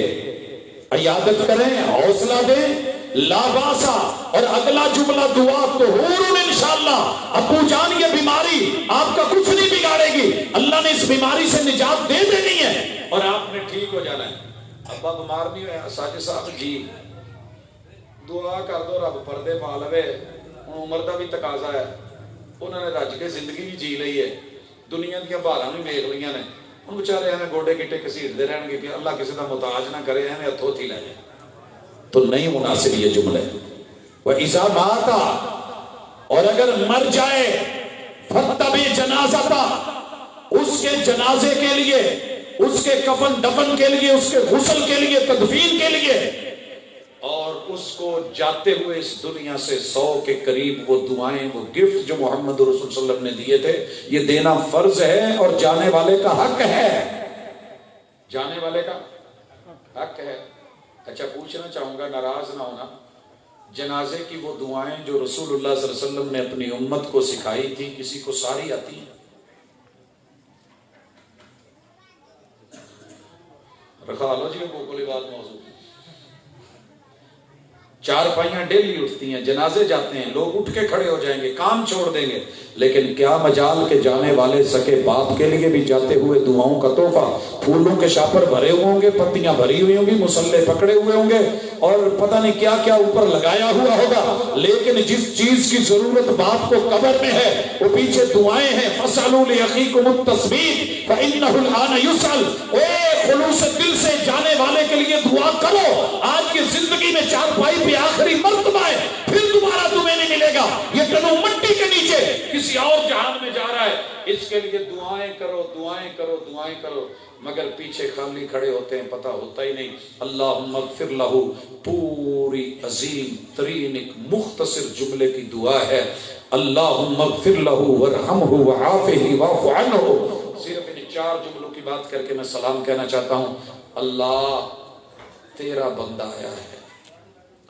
Speaker 1: عیادت کریں، حوصلہ دیں، لا باسا. اور اگلا جملہ دعا تو حورن انشاءاللہ. ابو جان یہ بیماری آپ کا کچھ نہیں بگاڑے گی، اللہ نے اس بیماری سے نجات دے دینی ہے اور آپ نے ٹھیک ہو جانا ہے. ابا بیمار نہیں ہویا، ساجد صاحب جی دعا کر دو رب پردے پا لوے. عمر دا بھی تقاضا ہے، انہوں نے رج کے زندگی بھی جی لئی ہے، دنیا دیا بہاراں بھی ویکھ لئیاں نے. ان بیچارے ہمیں گوڈے گٹے گھسیٹتے رہن گے کہ اللہ کسی کا محتاج نہ کرے، ہمیں ہتھوں ہتھی لے جائے. تو نہیں مناسب یہ جملے. وَإِذَا مَاتَ، اور اگر مر جائے، فَاتَّبِعْ جَنَازَتَ، اس کے جنازے کے لیے، اس کے کفن دفن کے لیے، اس کے غسل کے لیے، تدفین کے لیے، اور اس کو جاتے ہوئے اس دنیا سے 100 کے قریب وہ دعائیں، وہ گفٹ جو محمد رسول صلی اللہ علیہ وسلم نے دیے تھے، یہ دینا فرض ہے اور جانے والے کا حق ہے. جانے والے کا حق ہے. اچھا پوچھنا چاہوں گا، ناراض نہ ہونا، جنازے کی وہ دعائیں جو رسول اللہ صلی اللہ علیہ وسلم نے اپنی امت کو سکھائی تھی، کسی کو ساری آتی ہیں؟ رکھا لو جی وہ کوئی بات موضوع. چار پائیاں ڈیلی اٹھتی ہیں، جنازے جاتے ہیں، لوگ اٹھ کے کھڑے ہو جائیں گے، کام چھوڑ دیں گے، لیکن کیا مجال کے جانے والے سکے باپ کے لیے بھی جاتے ہوئے دعاؤں کا تحفہ، پھولوں کے شاپر بھرے ہوئے ہوں گے، پتیاں بھری ہوئی ہوں گی، مسلے پکڑے ہوئے ہوں گے، اور پتہ نہیں کیا کیا اوپر لگایا ہوا ہوگا، لیکن جس چیز کی ضرورت باپ کو قبر میں ہے وہ پیچھے دعائیں ہیں. فَاسْأَلُوا لِأَخِيكُمُ التَّثْبِيتَ فَإِنَّهُ الْآنَ يُسْأَلُ. اے خلوص دل سے جانے والے کے لیے دعا کرو. آج کی زندگی میں چارپائی پہ آخری مرتبہ ہے، پھر دوبارہ تمہیں نہیں ملے گا. یہ تنو مٹی کے نیچے کسی اور جہان میں جا رہا ہے، اس کے لیے دعائیں کرو، دعائیں کرو، دعائیں کرو. مگر پیچھے خالی کھڑے ہوتے ہیں، پتہ ہوتا ہی نہیں. اللہم اغفر لہو پوری عظیم ترین ایک مختصر جملے کی دعا ہے. اللہم اغفر لہو ورحمہ وعافہ واعف عنہ. صرف ان 4 جملوں کی بات کر کے میں سلام کہنا چاہتا ہوں. اللہ تیرا بندہ آیا ہے،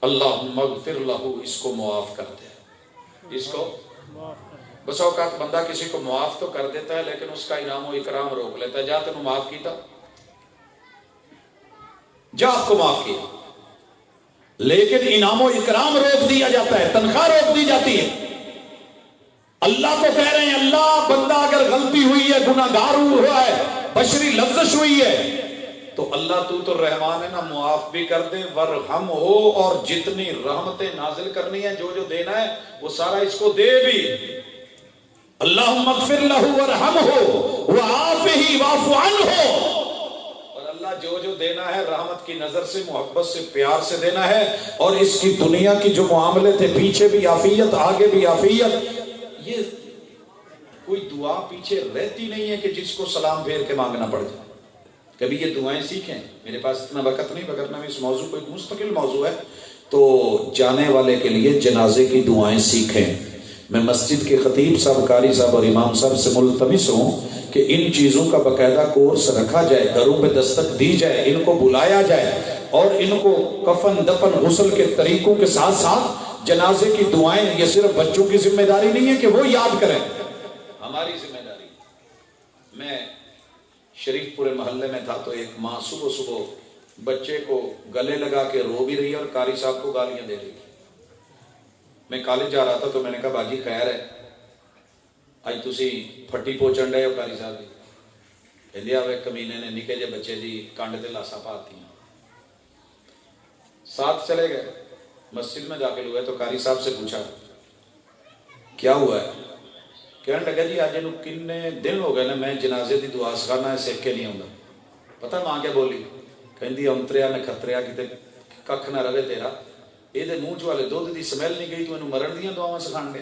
Speaker 1: اللہم اغفر لہو، اس کو معاف کر دے، اس کو. بس اوقات بندہ کسی کو معاف تو کر دیتا ہے لیکن اس کا انعام و اکرام روک لیتا ہے. جا تینوں معاف کیتا، جا آپ کو معاف کیا، لیکن انعام و اکرام روک دیا جاتا ہے، تنخواہ روک دی جاتی ہے. اللہ کو کہہ رہے ہیں اللہ بندہ اگر غلطی ہوئی ہے، گناہگار ہوا ہے، بشری لفظش ہوئی ہے، تو اللہ تو رحمان ہے نا، معاف بھی کر دے، ورحم ہو، اور جتنی رحمتیں نازل کرنی ہے، جو جو دینا ہے وہ سارا اس کو دے بھی. اللہم اغفر لہو ورحمہ وعافہ واعف عنہ. اور اللہ جو جو دینا ہے رحمت کی نظر سے، محبت سے، پیار سے دینا ہے. اور اس کی دنیا کی جو معاملے تھے، پیچھے بھی عافیت، آگے بھی عافیت. یہ کوئی دعا پیچھے رہتی نہیں ہے کہ جس کو سلام پھیر کے مانگنا پڑ جائے. کبھی یہ دعائیں سیکھیں. میرے پاس اتنا وقت نہیں، وگرنہ میں اس موضوع کو ایک مستقل موضوع ہے. تو جانے والے کے لیے جنازے کی دعائیں سیکھیں. میں مسجد کے خطیب صاحب، قاری صاحب اور امام صاحب سے ملتمس ہوں کہ ان چیزوں کا باقاعدہ کورس رکھا جائے، گھروں پہ دستک دی جائے، ان کو بلایا جائے، اور ان کو کفن دفن غسل کے طریقوں کے ساتھ ساتھ جنازے کی دعائیں. یہ صرف بچوں کی ذمہ داری نہیں ہے کہ وہ یاد کریں، ہماری ذمہ داری. میں شریف پورے محلے میں تھا تو ایک ماں صبح صبح بچے کو گلے لگا کے رو بھی رہی ہے اور قاری صاحب کو گالیاں دے رہی ہے. میں کالج جا رہا تھا تو میں نے کہا باجی خیر ہے، آج تسی پھٹی پوچھن رہے ہو قاری صاحب دی؟ کہندے آوے کمینے نے نکے جے بچے دی کانڈ تے لاسا پاتی ہیں. ساتھ چلے گئے، مسجد میں داخل ہوئے تو قاری صاحب سے پوچھا کیا ہوا ہے؟ کہنے لگا جی آج کنے دن ہو گئے نا میں جنازے دی دعا سکھانا ہے، سیکھ کے نہیں ہوں گا. پتہ ماں کیا بولی؟ کہندی انتریا نے کھتریا کتے ککھ نہ رہے تیرا، یہ دے منہ والے دودھ دی سمیل نہیں گئی تو انہوں مرن دیاں دعاواں سکھان گے.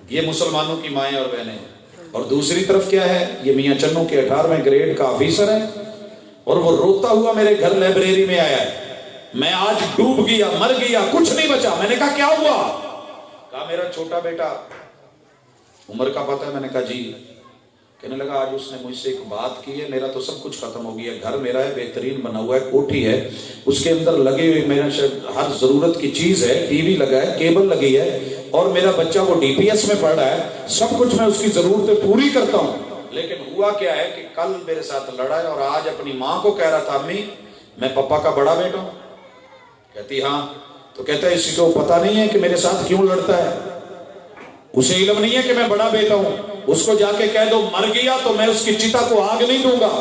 Speaker 1: یہ مسلمانوں کی مائیں اور بہنیں. اور دوسری طرف کیا ہے، یہ میاں چنوں کے 18ویں گریڈ کا آفیسر ہے، اور وہ روتا ہوا میرے گھر لائبریری میں آیا ہے، میں آج ڈوب گیا، مر گیا، کچھ نہیں بچا۔ میں نے کہا کیا ہوا؟ کہا میرا چھوٹا بیٹا، عمر کا پتہ ہے؟ میں نے کہا جی۔ کہنے لگا آج اس نے مجھ سے ایک بات کی ہے، میرا تو سب کچھ ختم ہو گیا، گھر میرا ہے، بہترین بنا ہوا ہے، کوٹھی ہے، اس کے اندر لگے ہوئے میرا ہر ضرورت کی چیز ہے، ٹی وی لگا ہے، کیبل لگی ہے، اور میرا بچہ وہ ڈی پی ایس میں پڑھ رہا ہے، سب کچھ میں اس کی ضرورتیں پوری کرتا ہوں۔ لیکن ہوا کیا ہے کہ کل میرے ساتھ لڑا ہے اور آج اپنی ماں کو کہہ رہا تھا امی میں پپا کا بڑا بیٹا ہوں۔ کہتی ہاں۔ تو کہتا ہے اسی کو پتہ نہیں ہے کہ میرے ساتھ کیوں لڑتا ہے، اسے علم نہیں ہے کہ میں بڑا بیٹا ہوں، اس کو جا کے کہہ دو مر گیا تو میں اس کی چتا کو آگ نہیں دوں گا۔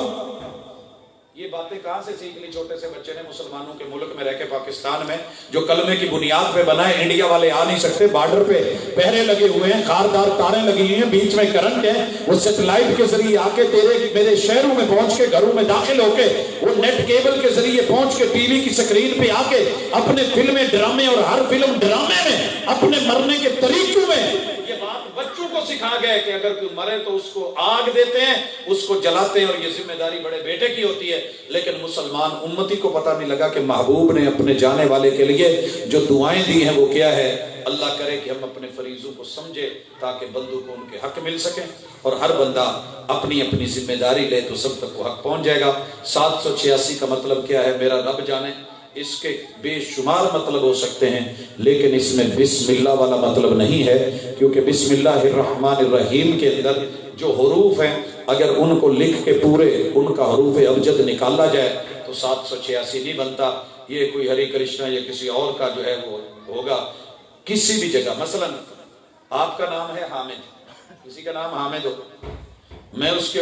Speaker 1: یہ باتیں کہاں سے سیکھ لی چھوٹے سے بچے نے؟ مسلمانوں کے ملک میں رہ کے، پاکستان میں جو کلمے کی بنیاد پہ بنا ہے۔ انڈیا والے آ نہیں سکتے، بارڈر پہ پہرے لگے ہوئے ہیں، خاردار تاریں لگی ہوئی ہیں، بیچ میں کرنٹ ہے، وہ سیٹلائٹ کے ذریعے آ کے تیرے میرے شہروں میں پہنچ کے، گھروں میں داخل ہو کے، وہ نیٹ کیبل کے ذریعے پہنچ کے ٹی وی کی سکرین پہ آ کے اپنے فلمیں ڈرامے، اور ہر فلم ڈرامے میں اپنے مرنے کے طریقوں میں یہ بات بچوں کو سکھا گئے کہ اگر کوئی مرے تو اس کو آگ دیتے ہیں، اس کو جلاتے ہیں، اور یہ ذمہ داری بڑے بیٹے کی ہوتی ہے۔ لیکن مسلمان امتی کو پتہ نہیں لگا کہ محبوب نے اپنے جانے والے کے لیے جو دعائیں دی ہیں وہ کیا ہے۔ اللہ کرے کہ ہم اپنے فریضوں کو سمجھے تاکہ بندوں کو ان کے حق مل سکیں، اور ہر بندہ اپنی اپنی ذمہ داری لے تو سب تک وہ حق پہنچ جائے گا۔ 786 کا مطلب کیا ہے میرا رب جانے، اس کے بے شمار مطلب ہو سکتے ہیں، لیکن اس میں بسم اللہ والا مطلب نہیں ہے، کیونکہ بسم اللہ الرحمن الرحیم کے اندر جو حروف ہیں اگر ان کو لکھ کے پورے ان کا حروف ابجد نکالا جائے تو 786 نہیں بنتا۔ یہ کوئی ہری کرشنا یا کسی اور کا جو ہے وہ ہوگا کسی بھی جگہ۔ مثلا آپ کا نام ہے حامد، کسی کا نام حامد ہو، میں اس کے